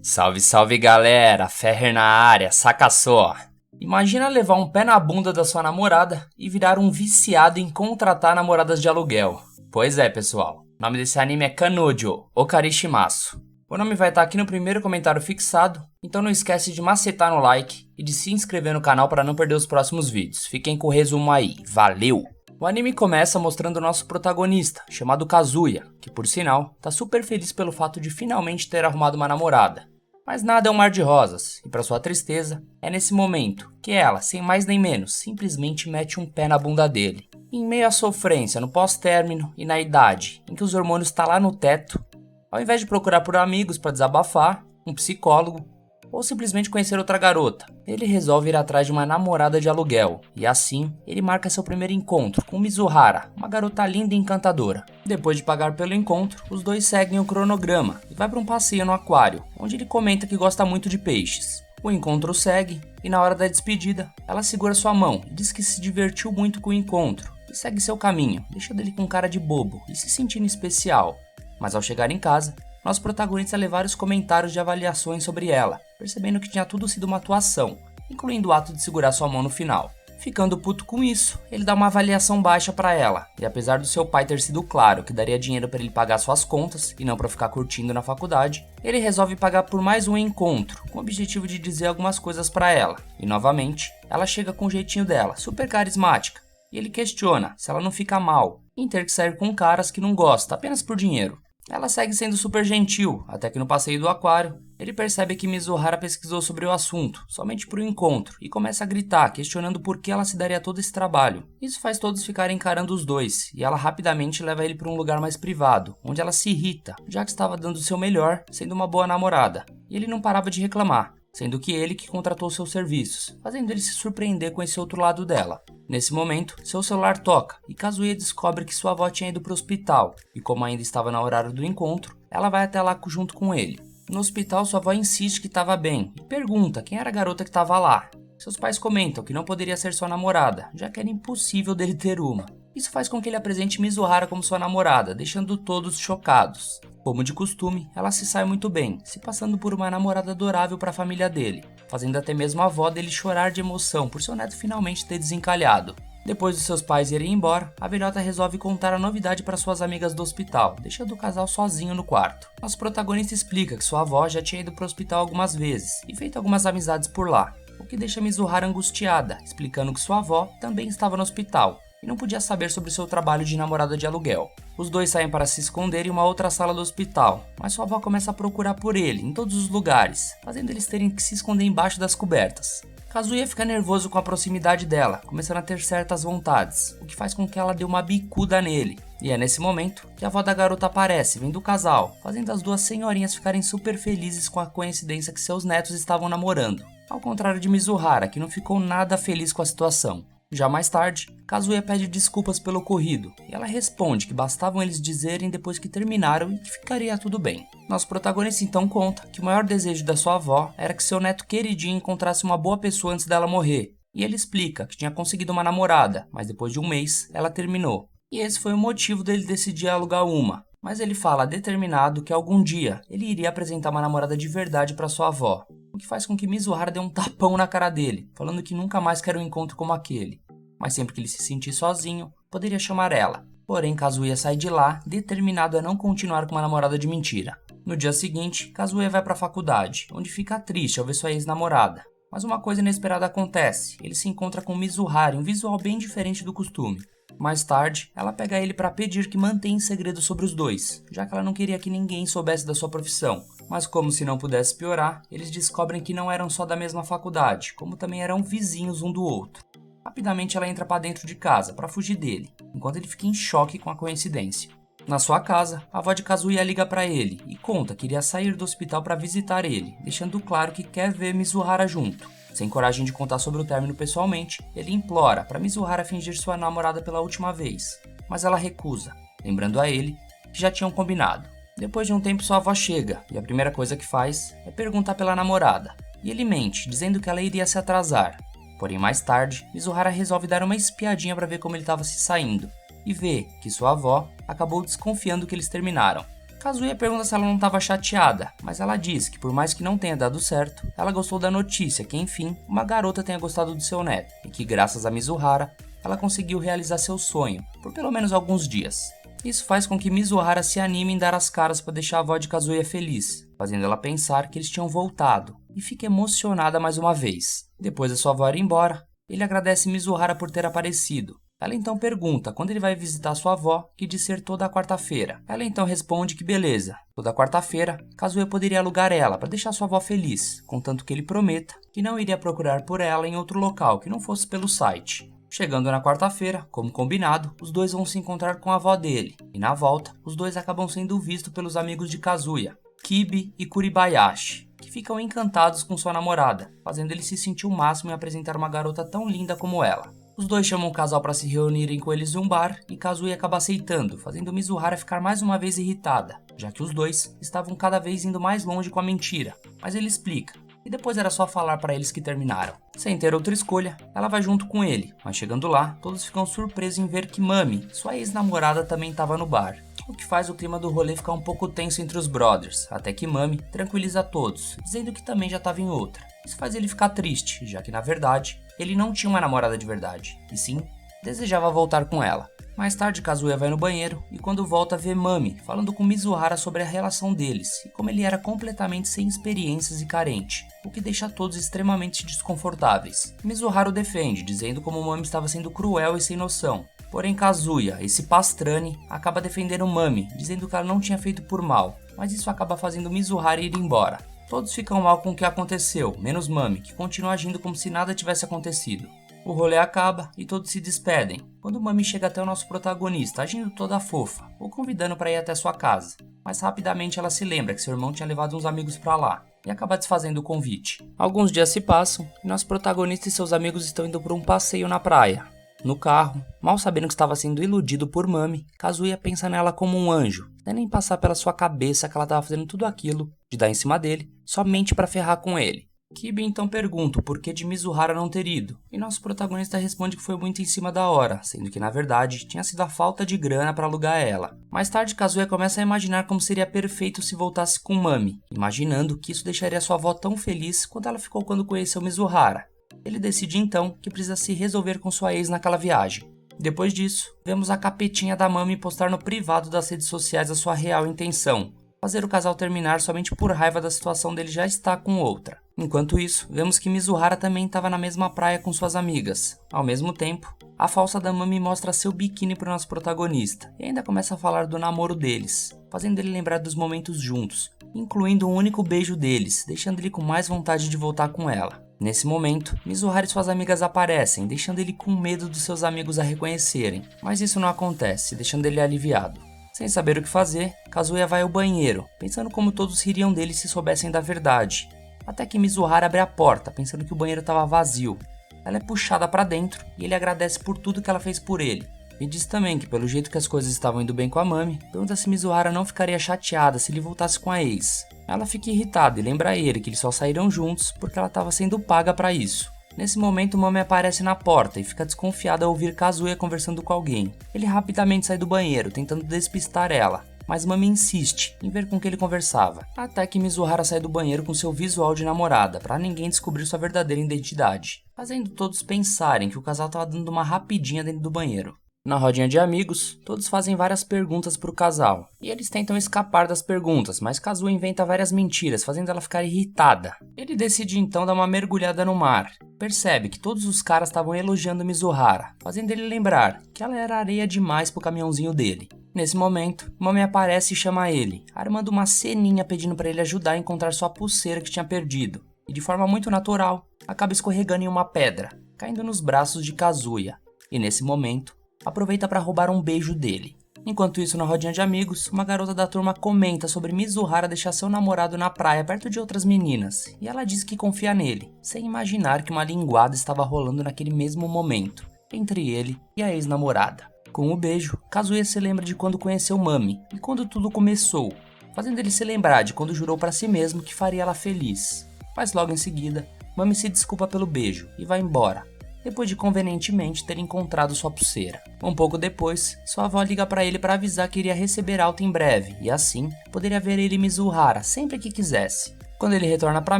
Salve, salve galera, Ferrer na área, saca só. Imagina levar um pé na bunda da sua namorada e virar um viciado em contratar namoradas de aluguel. Pois é, pessoal, o nome desse anime é Kanojo, ou Karishimasu. O nome vai estar aqui no primeiro comentário fixado, então não esquece de macetar no like e de se inscrever no canal para não perder os próximos vídeos. Fiquem com o resumo aí, valeu! O anime começa mostrando o nosso protagonista, chamado Kazuya, que por sinal, tá super feliz pelo fato de finalmente ter arrumado uma namorada. Mas nada é um mar de rosas, e para sua tristeza, é nesse momento que ela, sem mais nem menos, simplesmente mete um pé na bunda dele. Em meio à sofrência no pós-término e na idade em que os hormônios estão lá no teto, ao invés de procurar por amigos para desabafar, um psicólogo, ou simplesmente conhecer outra garota, ele resolve ir atrás de uma namorada de aluguel, e assim, ele marca seu primeiro encontro com Mizuhara, uma garota linda e encantadora. Depois de pagar pelo encontro, os dois seguem o cronograma e vai para um passeio no aquário, onde ele comenta que gosta muito de peixes. O encontro segue, e na hora da despedida, ela segura sua mão e diz que se divertiu muito com o encontro, e segue seu caminho, deixando ele com cara de bobo e se sentindo especial. Mas ao chegar em casa, nosso protagonista lê vários comentários de avaliações sobre ela, percebendo que tinha tudo sido uma atuação, incluindo o ato de segurar sua mão no final. Ficando puto com isso, ele dá uma avaliação baixa pra ela, e apesar do seu pai ter sido claro que daria dinheiro para ele pagar suas contas e não pra ficar curtindo na faculdade, ele resolve pagar por mais um encontro, com o objetivo de dizer algumas coisas pra ela. E novamente, ela chega com o jeitinho dela, super carismática, e ele questiona se ela não fica mal em ter que sair com caras que não gosta apenas por dinheiro. Ela segue sendo super gentil, até que no passeio do aquário, ele percebe que Mizuhara pesquisou sobre o assunto, somente por um encontro, e começa a gritar, questionando por que ela se daria todo esse trabalho. Isso faz todos ficarem encarando os dois, e ela rapidamente leva ele para um lugar mais privado, onde ela se irrita, já que estava dando o seu melhor, sendo uma boa namorada. E ele não parava de reclamar, sendo que ele que contratou seus serviços, fazendo ele se surpreender com esse outro lado dela. Nesse momento, seu celular toca e Kazuya descobre que sua avó tinha ido para o hospital, e como ainda estava no horário do encontro, ela vai até lá junto com ele. No hospital, sua avó insiste que estava bem e pergunta quem era a garota que estava lá. Seus pais comentam que não poderia ser sua namorada, já que era impossível dele ter uma. Isso faz com que ele apresente Mizuhara como sua namorada, deixando todos chocados. Como de costume, ela se sai muito bem, se passando por uma namorada adorável para a família dele, fazendo até mesmo a avó dele chorar de emoção por seu neto finalmente ter desencalhado. Depois dos seus pais irem embora, a velhota resolve contar a novidade para suas amigas do hospital, deixando o casal sozinho no quarto. Nosso protagonista explica que sua avó já tinha ido para o hospital algumas vezes e feito algumas amizades por lá, o que deixa Mizuhara angustiada, explicando que sua avó também estava no hospital e não podia saber sobre seu trabalho de namorada de aluguel. Os dois saem para se esconder em uma outra sala do hospital, mas sua avó começa a procurar por ele em todos os lugares, fazendo eles terem que se esconder embaixo das cobertas. Kazuya fica nervoso com a proximidade dela, começando a ter certas vontades, o que faz com que ela dê uma bicuda nele. E é nesse momento que a avó da garota aparece, vendo o casal, fazendo as duas senhorinhas ficarem super felizes com a coincidência que seus netos estavam namorando, ao contrário de Mizuhara, que não ficou nada feliz com a situação. Já mais tarde, Kazuya pede desculpas pelo ocorrido, e ela responde que bastavam eles dizerem depois que terminaram e que ficaria tudo bem. Nosso protagonista então conta que o maior desejo da sua avó era que seu neto queridinho encontrasse uma boa pessoa antes dela morrer, e ele explica que tinha conseguido uma namorada, mas depois de um mês, ela terminou. E esse foi o motivo dele decidir alugar uma, mas ele fala determinado que algum dia ele iria apresentar uma namorada de verdade para sua avó, o que faz com que Mizuhara dê um tapão na cara dele, falando que nunca mais quer um encontro como aquele. Mas sempre que ele se sentir sozinho, poderia chamar ela. Porém, Kazuya sai de lá, determinado a não continuar com uma namorada de mentira. No dia seguinte, Kazuya vai para a faculdade, onde fica triste ao ver sua ex-namorada. Mas uma coisa inesperada acontece, ele se encontra com Mizuhara em um visual bem diferente do costume. Mais tarde, ela pega ele para pedir que mantenha em segredo sobre os dois, já que ela não queria que ninguém soubesse da sua profissão. Mas como se não pudesse piorar, eles descobrem que não eram só da mesma faculdade, como também eram vizinhos um do outro. Rapidamente ela entra para dentro de casa para fugir dele, enquanto ele fica em choque com a coincidência. Na sua casa, a avó de Kazuya liga para ele e conta que iria sair do hospital para visitar ele, deixando claro que quer ver Mizuhara junto. Sem coragem de contar sobre o término pessoalmente, ele implora para Mizuhara fingir sua namorada pela última vez, mas ela recusa, lembrando a ele que já tinham combinado. Depois de um tempo sua avó chega e a primeira coisa que faz é perguntar pela namorada, e ele mente, dizendo que ela iria se atrasar. Porém, mais tarde, Mizuhara resolve dar uma espiadinha para ver como ele estava se saindo, e vê que sua avó acabou desconfiando que eles terminaram. Kazuya pergunta se ela não estava chateada, mas ela diz que por mais que não tenha dado certo, ela gostou da notícia que, enfim, uma garota tenha gostado do seu neto, e que graças a Mizuhara, ela conseguiu realizar seu sonho, por pelo menos alguns dias. Isso faz com que Mizuhara se anime em dar as caras para deixar a avó de Kazuya feliz, fazendo ela pensar que eles tinham voltado, e fica emocionada mais uma vez. Depois da sua avó ir embora, ele agradece Mizuhara por ter aparecido. Ela então pergunta quando ele vai visitar sua avó, que diz ser toda quarta-feira. Ela então responde que beleza, toda quarta-feira, Kazuya poderia alugar ela para deixar sua avó feliz, contanto que ele prometa que não iria procurar por ela em outro local que não fosse pelo site. Chegando na quarta-feira, como combinado, os dois vão se encontrar com a avó dele, e na volta, os dois acabam sendo vistos pelos amigos de Kazuya, Kibi e Kuribayashi, que ficam encantados com sua namorada, fazendo ele se sentir o máximo em apresentar uma garota tão linda como ela. Os dois chamam o casal para se reunirem com eles em um bar e Kazuya acaba aceitando, fazendo Mizuhara ficar mais uma vez irritada, já que os dois estavam cada vez indo mais longe com a mentira. Mas ele explica, e depois era só falar para eles que terminaram. Sem ter outra escolha, ela vai junto com ele, mas chegando lá, todos ficam surpresos em ver que Mami, sua ex-namorada, também estava no bar, o que faz o clima do rolê ficar um pouco tenso entre os brothers, até que Mami tranquiliza todos, dizendo que também já estava em outra. Isso faz ele ficar triste, já que na verdade, ele não tinha uma namorada de verdade, e sim, desejava voltar com ela. Mais tarde, Kazuya vai no banheiro e quando volta vê Mami falando com Mizuhara sobre a relação deles e como ele era completamente sem experiências e carente, o que deixa todos extremamente desconfortáveis. Mizuhara o defende, dizendo como Mami estava sendo cruel e sem noção. Porém Kazuya, esse pastrani, acaba defendendo Mami, dizendo que ela não tinha feito por mal, mas isso acaba fazendo Mizuhara ir embora. Todos ficam mal com o que aconteceu, menos Mami, que continua agindo como se nada tivesse acontecido. O rolê acaba e todos se despedem, quando Mami chega até o nosso protagonista, agindo toda fofa, o convidando para ir até sua casa. Mas rapidamente ela se lembra que seu irmão tinha levado uns amigos para lá, e acaba desfazendo o convite. Alguns dias se passam, e nosso protagonista e seus amigos estão indo por um passeio na praia. No carro, mal sabendo que estava sendo iludido por Mami, Kazuya pensa nela como um anjo, sem nem passar pela sua cabeça que ela estava fazendo tudo aquilo, de dar em cima dele, somente para ferrar com ele. Kibi então pergunta o porquê de Mizuhara não ter ido, e nosso protagonista responde que foi muito em cima da hora, sendo que na verdade tinha sido a falta de grana para alugar ela. Mais tarde Kazuya começa a imaginar como seria perfeito se voltasse com Mami, imaginando que isso deixaria sua avó tão feliz quanto ela ficou quando conheceu Mizuhara. Ele decide então que precisa se resolver com sua ex naquela viagem. Depois disso, vemos a capetinha da Mami postar no privado das redes sociais a sua real intenção, fazer o casal terminar somente por raiva da situação dele já estar com outra. Enquanto isso, vemos que Mizuhara também estava na mesma praia com suas amigas. Ao mesmo tempo, a falsa da Mami mostra seu biquíni para o nosso protagonista e ainda começa a falar do namoro deles, fazendo ele lembrar dos momentos juntos, incluindo um único beijo deles, deixando ele com mais vontade de voltar com ela. Nesse momento, Mizuhara e suas amigas aparecem, deixando ele com medo dos seus amigos a reconhecerem, mas isso não acontece, deixando ele aliviado. Sem saber o que fazer, Kazuya vai ao banheiro, pensando como todos ririam dele se soubessem da verdade. Até que Mizuhara abre a porta, pensando que o banheiro estava vazio. Ela é puxada para dentro e ele agradece por tudo que ela fez por ele. E diz também que pelo jeito que as coisas estavam indo bem com a Mami, pergunta se Mizuhara não ficaria chateada se ele voltasse com a ex. Ela fica irritada e lembra a ele que eles só saíram juntos porque ela estava sendo paga para isso. Nesse momento, Mami aparece na porta e fica desconfiada ao ouvir Kazuya conversando com alguém. Ele rapidamente sai do banheiro, tentando despistar ela, mas Mami insiste em ver com quem ele conversava, até que Mizuhara sai do banheiro com seu visual de namorada, para ninguém descobrir sua verdadeira identidade, fazendo todos pensarem que o casal estava dando uma rapidinha dentro do banheiro. Na rodinha de amigos, todos fazem várias perguntas para o casal, e eles tentam escapar das perguntas, mas Kazuya inventa várias mentiras, fazendo ela ficar irritada. Ele decide então dar uma mergulhada no mar. Percebe que todos os caras estavam elogiando Mizuhara, fazendo ele lembrar que ela era areia demais pro caminhãozinho dele. Nesse momento, Mami aparece e chama ele, armando uma ceninha pedindo para ele ajudar a encontrar sua pulseira que tinha perdido, e de forma muito natural, acaba escorregando em uma pedra, caindo nos braços de Kazuya, e nesse momento, aproveita para roubar um beijo dele. Enquanto isso, na rodinha de amigos, uma garota da turma comenta sobre Mizuhara deixar seu namorado na praia perto de outras meninas, e ela diz que confia nele, sem imaginar que uma linguada estava rolando naquele mesmo momento, entre ele e a ex-namorada. Com o beijo, Kazuya se lembra de quando conheceu Mami, e quando tudo começou, fazendo ele se lembrar de quando jurou para si mesmo que faria ela feliz. Mas logo em seguida, Mami se desculpa pelo beijo e vai embora. depois de convenientemente ter encontrado sua pulseira. Um pouco depois, sua avó liga para ele para avisar que iria receber alta em breve e assim poderia ver ele e Mizuhara sempre que quisesse. Quando ele retorna para a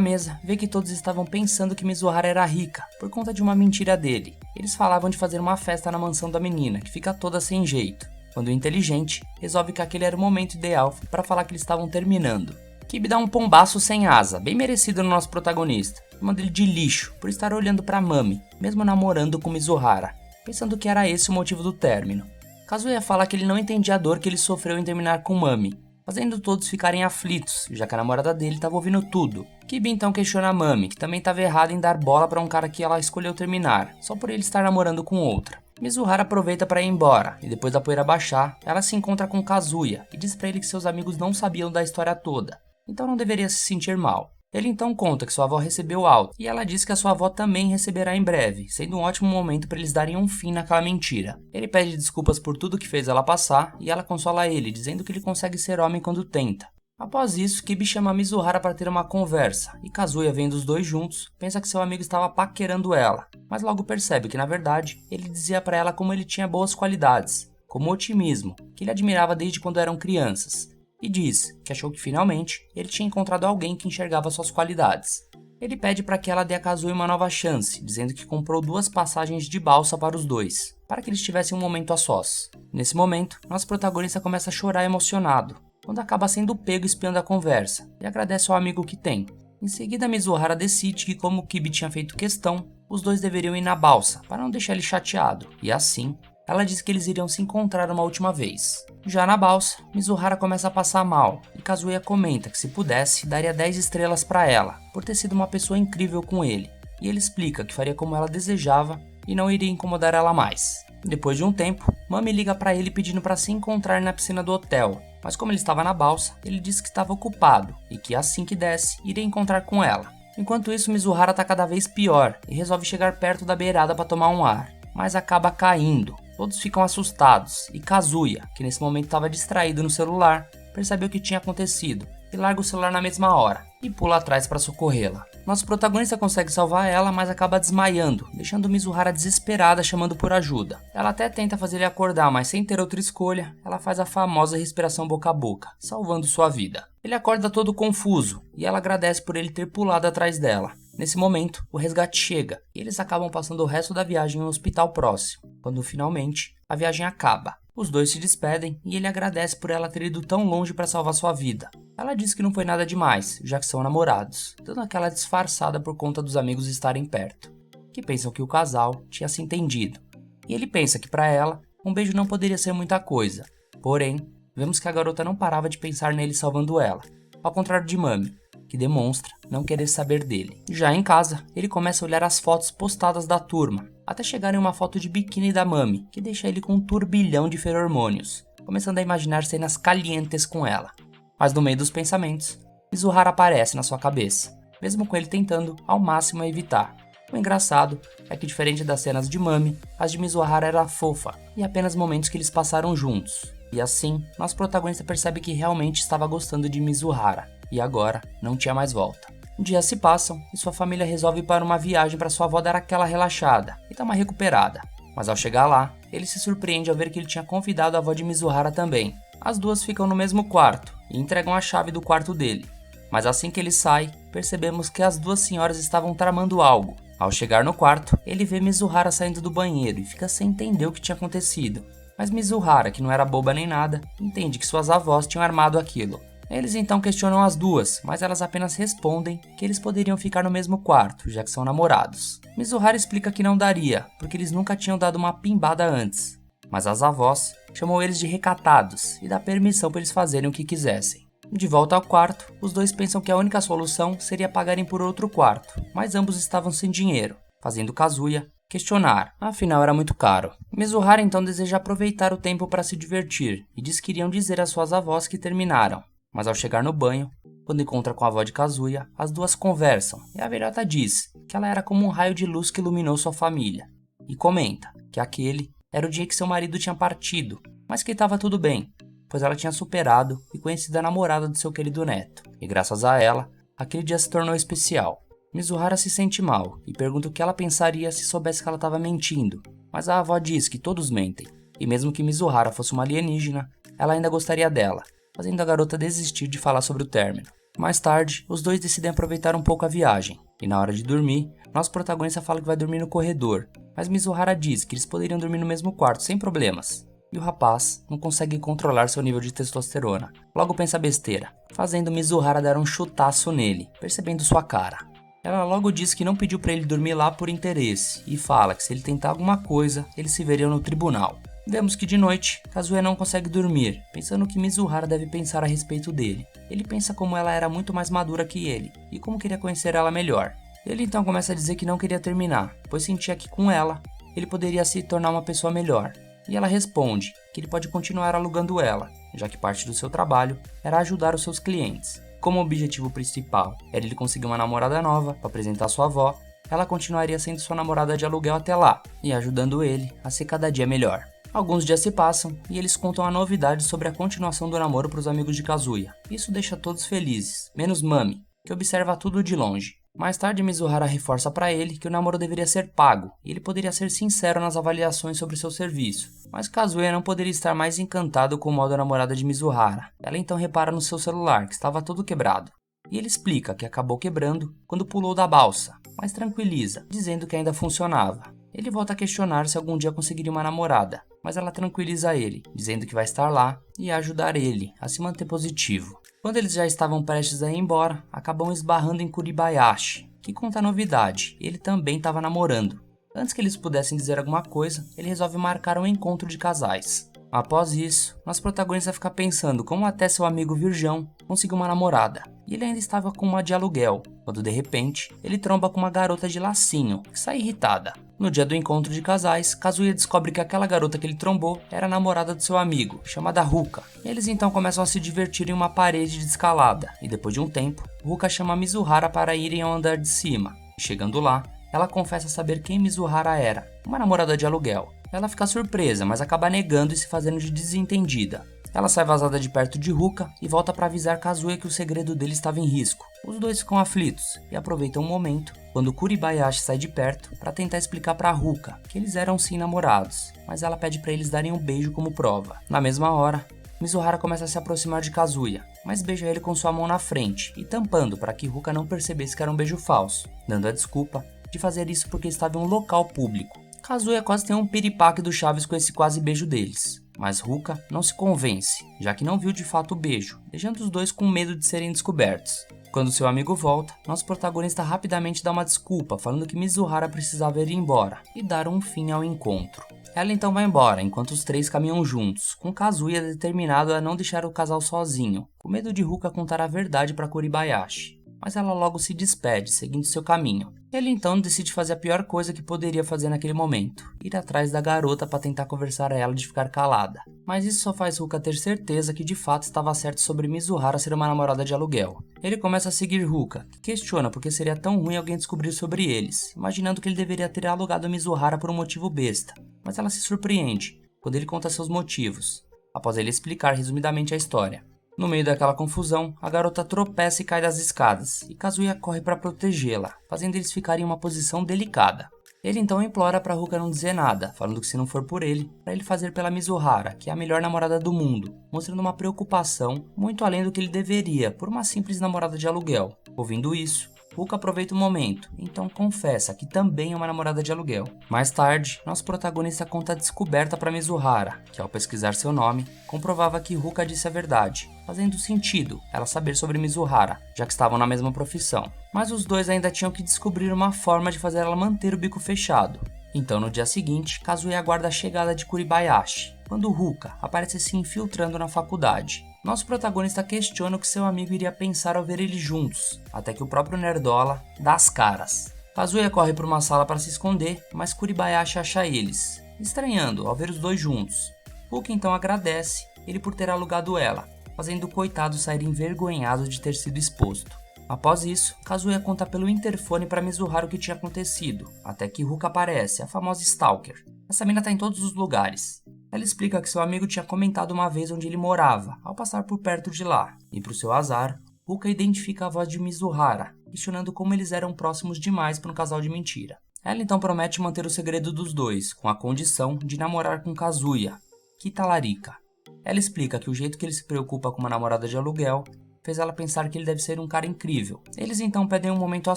mesa, vê que todos estavam pensando que Mizuhara era rica por conta de uma mentira dele. Eles falavam de fazer uma festa na mansão da menina, que fica toda sem jeito, quando o inteligente resolve que aquele era o momento ideal para falar que eles estavam terminando. Kibi dá um pombaço sem asa, bem merecido no nosso protagonista, chamando ele de lixo por estar olhando para Mami, mesmo namorando com Mizuhara, pensando que era esse o motivo do término. Kazuya fala que ele não entendia a dor que ele sofreu em terminar com Mami, fazendo todos ficarem aflitos, já que a namorada dele estava ouvindo tudo. Kibi então questiona a Mami, que também estava errada em dar bola para um cara que ela escolheu terminar, só por ele estar namorando com outra. Mizuhara aproveita para ir embora, e depois da poeira baixar, ela se encontra com Kazuya e diz para ele que seus amigos não sabiam da história toda, então não deveria se sentir mal. Ele então conta que sua avó recebeu alta, e ela diz que a sua avó também receberá em breve, sendo um ótimo momento para eles darem um fim naquela mentira. Ele pede desculpas por tudo que fez ela passar, e ela consola ele, dizendo que ele consegue ser homem quando tenta. Após isso, Kibi chama Mizuhara para ter uma conversa, e Kazuya, vendo os dois juntos, pensa que seu amigo estava paquerando ela, mas logo percebe que na verdade, ele dizia para ela como ele tinha boas qualidades, como otimismo, que ele admirava desde quando eram crianças, e diz que achou que finalmente ele tinha encontrado alguém que enxergava suas qualidades. Ele pede para que ela dê a Kazuya uma nova chance, dizendo que comprou 2 passagens de balsa para os dois, para que eles tivessem um momento a sós. Nesse momento, nosso protagonista começa a chorar emocionado, quando acaba sendo pego espiando a conversa, e agradece ao amigo que tem. Em seguida, Mizuhara decide que, como o Kibi tinha feito questão, os dois deveriam ir na balsa, para não deixar ele chateado, e assim, ela diz que eles iriam se encontrar uma última vez. Já na balsa, Mizuhara começa a passar mal, e Kazuya comenta que se pudesse, daria 10 estrelas para ela, por ter sido uma pessoa incrível com ele, e ele explica que faria como ela desejava e não iria incomodar ela mais. Depois de um tempo, Mami liga para ele pedindo para se encontrar na piscina do hotel, mas como ele estava na balsa, ele disse que estava ocupado e que assim que desse, iria encontrar com ela. Enquanto isso, Mizuhara está cada vez pior e resolve chegar perto da beirada para tomar um ar, mas acaba caindo. Todos ficam assustados e Kazuya, que nesse momento estava distraído no celular, percebe o que tinha acontecido e larga o celular na mesma hora e pula atrás para socorrê-la. Nosso protagonista consegue salvar ela, mas acaba desmaiando, deixando Mizuhara desesperada chamando por ajuda. Ela até tenta fazer ele acordar, mas sem ter outra escolha, ela faz a famosa respiração boca a boca, salvando sua vida. Ele acorda todo confuso e ela agradece por ele ter pulado atrás dela. Nesse momento, o resgate chega e eles acabam passando o resto da viagem em um hospital próximo, quando finalmente a viagem acaba. Os dois se despedem e ele agradece por ela ter ido tão longe para salvar sua vida. Ela diz que não foi nada demais, já que são namorados, dando aquela disfarçada por conta dos amigos estarem perto, que pensam que o casal tinha se entendido. E ele pensa que para ela, um beijo não poderia ser muita coisa. Porém, vemos que a garota não parava de pensar nele salvando ela, ao contrário de Mami, que demonstra não querer saber dele. Já em casa, ele começa a olhar as fotos postadas da turma, até chegar em uma foto de biquíni da Mami, que deixa ele com um turbilhão de feromônios, começando a imaginar cenas calientes com ela. Mas no meio dos pensamentos, Mizuhara aparece na sua cabeça, mesmo com ele tentando ao máximo evitar. O engraçado é que, diferente das cenas de Mami, as de Mizuhara era fofa e apenas momentos que eles passaram juntos. E assim, nosso protagonista percebe que realmente estava gostando de Mizuhara, e agora não tinha mais volta. Dias se passam e sua família resolve ir para uma viagem para sua avó dar aquela relaxada e dar uma recuperada. Mas ao chegar lá, ele se surpreende ao ver que ele tinha convidado a avó de Mizuhara também. As duas ficam no mesmo quarto e entregam a chave do quarto dele. Mas assim que ele sai, percebemos que as duas senhoras estavam tramando algo. Ao chegar no quarto, ele vê Mizuhara saindo do banheiro e fica sem entender o que tinha acontecido. Mas Mizuhara, que não era boba nem nada, entende que suas avós tinham armado aquilo. Eles então questionam as duas, mas elas apenas respondem que eles poderiam ficar no mesmo quarto, já que são namorados. Mizuhara explica que não daria, porque eles nunca tinham dado uma pimbada antes. Mas as avós chamam eles de recatados e dá permissão para eles fazerem o que quisessem. De volta ao quarto, os dois pensam que a única solução seria pagarem por outro quarto, mas ambos estavam sem dinheiro, fazendo Kazuya questionar, afinal era muito caro. Mizuhara então deseja aproveitar o tempo para se divertir e diz que iriam dizer às suas avós que terminaram. Mas ao chegar no banho, quando encontra com a avó de Kazuya, as duas conversam e a velhota diz que ela era como um raio de luz que iluminou sua família. E comenta que aquele era o dia que seu marido tinha partido, mas que estava tudo bem, pois ela tinha superado e conhecido a namorada do seu querido neto. E graças a ela, aquele dia se tornou especial. Mizuhara se sente mal e pergunta o que ela pensaria se soubesse que ela estava mentindo, mas a avó diz que todos mentem, e mesmo que Mizuhara fosse uma alienígena, ela ainda gostaria dela, fazendo a garota desistir de falar sobre o término. Mais tarde, os dois decidem aproveitar um pouco a viagem, e na hora de dormir, nosso protagonista fala que vai dormir no corredor, mas Mizuhara diz que eles poderiam dormir no mesmo quarto sem problemas. E o rapaz não consegue controlar seu nível de testosterona, logo pensa besteira, fazendo Mizuhara dar um chutaço nele, percebendo sua cara. Ela logo diz que não pediu para ele dormir lá por interesse, e fala que se ele tentar alguma coisa, eles se veriam no tribunal. Vemos que de noite, Kazuya não consegue dormir, pensando que Mizuhara deve pensar a respeito dele. Ele pensa como ela era muito mais madura que ele, e como queria conhecer ela melhor. Ele então começa a dizer que não queria terminar, pois sentia que com ela, ele poderia se tornar uma pessoa melhor. E ela responde que ele pode continuar alugando ela, já que parte do seu trabalho era ajudar os seus clientes. Como o objetivo principal era ele conseguir uma namorada nova para apresentar sua avó, ela continuaria sendo sua namorada de aluguel até lá, e ajudando ele a ser cada dia melhor. Alguns dias se passam e eles contam a novidade sobre a continuação do namoro para os amigos de Kazuya. Isso deixa todos felizes, menos Mami, que observa tudo de longe. Mais tarde, Mizuhara reforça para ele que o namoro deveria ser pago e ele poderia ser sincero nas avaliações sobre seu serviço. Mas Kazuya não poderia estar mais encantado com o modo namorada de Mizuhara. Ela então repara no seu celular, que estava todo quebrado. E ele explica que acabou quebrando quando pulou da balsa, mas tranquiliza, dizendo que ainda funcionava. Ele volta a questionar se algum dia conseguiria uma namorada, mas ela tranquiliza ele, dizendo que vai estar lá e ajudar ele a se manter positivo. Quando eles já estavam prestes a ir embora, acabam esbarrando em Kuribayashi, que conta a novidade, ele também estava namorando. Antes que eles pudessem dizer alguma coisa, ele resolve marcar um encontro de casais. Após isso, nosso protagonista fica pensando como até seu amigo virgão conseguiu uma namorada, e ele ainda estava com uma de aluguel, quando de repente, ele tromba com uma garota de lacinho, que sai irritada. No dia do encontro de casais, Kazuya descobre que aquela garota que ele trombou era a namorada do seu amigo, chamada Ruka. Eles então começam a se divertir em uma parede de escalada, e depois de um tempo, Ruka chama Mizuhara para irem ao andar de cima. Chegando lá, ela confessa saber quem Mizuhara era, uma namorada de aluguel. Ela fica surpresa, mas acaba negando e se fazendo de desentendida. Ela sai vazada de perto de Ruka e volta para avisar Kazuya que o segredo dele estava em risco. Os dois ficam aflitos e aproveitam um momento quando Kuribayashi sai de perto para tentar explicar para Ruka que eles eram sim namorados, mas ela pede para eles darem um beijo como prova. Na mesma hora, Mizuhara começa a se aproximar de Kazuya, mas beija ele com sua mão na frente e tampando para que Ruka não percebesse que era um beijo falso, dando a desculpa de fazer isso porque estava em um local público. Kazuya quase tem um piripaque do Chaves com esse quase beijo deles, mas Ruka não se convence, já que não viu de fato o beijo, deixando os dois com medo de serem descobertos. Quando seu amigo volta, nosso protagonista rapidamente dá uma desculpa, falando que Mizuhara precisava ir embora e dar um fim ao encontro. Ela então vai embora, enquanto os três caminham juntos, com Kazuya determinado a não deixar o casal sozinho, com medo de Ruka contar a verdade para Kuribayashi. Mas ela logo se despede, seguindo seu caminho. Ele então decide fazer a pior coisa que poderia fazer naquele momento, ir atrás da garota para tentar conversar a ela de ficar calada. Mas isso só faz Ruka ter certeza que de fato estava certo sobre Mizuhara ser uma namorada de aluguel. Ele começa a seguir Ruka, que questiona porque seria tão ruim alguém descobrir sobre eles, imaginando que ele deveria ter alugado Mizuhara por um motivo besta. Mas ela se surpreende quando ele conta seus motivos, após ele explicar resumidamente a história. No meio daquela confusão, a garota tropeça e cai das escadas, e Kazuya corre para protegê-la, fazendo eles ficarem em uma posição delicada. Ele então implora para Ruka não dizer nada, falando que se não for por ele, para ele fazer pela Mizuhara, que é a melhor namorada do mundo, mostrando uma preocupação muito além do que ele deveria por uma simples namorada de aluguel. Ouvindo isso, Ruka aproveita o momento, então confessa que também é uma namorada de aluguel. Mais tarde, nosso protagonista conta a descoberta para Mizuhara, que ao pesquisar seu nome, comprovava que Ruka disse a verdade, fazendo sentido ela saber sobre Mizuhara, já que estavam na mesma profissão. Mas os dois ainda tinham que descobrir uma forma de fazer ela manter o bico fechado. Então no dia seguinte, Kazuya aguarda a chegada de Kuribayashi, quando Ruka aparece se infiltrando na faculdade. Nosso protagonista questiona o que seu amigo iria pensar ao ver eles juntos, até que o próprio Nerdola dá as caras. Kazuya corre para uma sala para se esconder, mas Kuribayashi acha eles, estranhando ao ver os dois juntos. Ruka então agradece ele por ter alugado ela, fazendo o coitado sair envergonhado de ter sido exposto. Após isso, Kazuya conta pelo interfone para Mizuhara o que tinha acontecido, até que Ruka aparece, a famosa Stalker. Essa mina tá em todos os lugares. Ela explica que seu amigo tinha comentado uma vez onde ele morava, ao passar por perto de lá, e pro seu azar, Ruka identifica a voz de Mizuhara, questionando como eles eram próximos demais para um casal de mentira. Ela então promete manter o segredo dos dois, com a condição de namorar com Kazuya, Kitalarica. Ela explica que o jeito que ele se preocupa com uma namorada de aluguel fez ela pensar que ele deve ser um cara incrível. Eles então pedem um momento a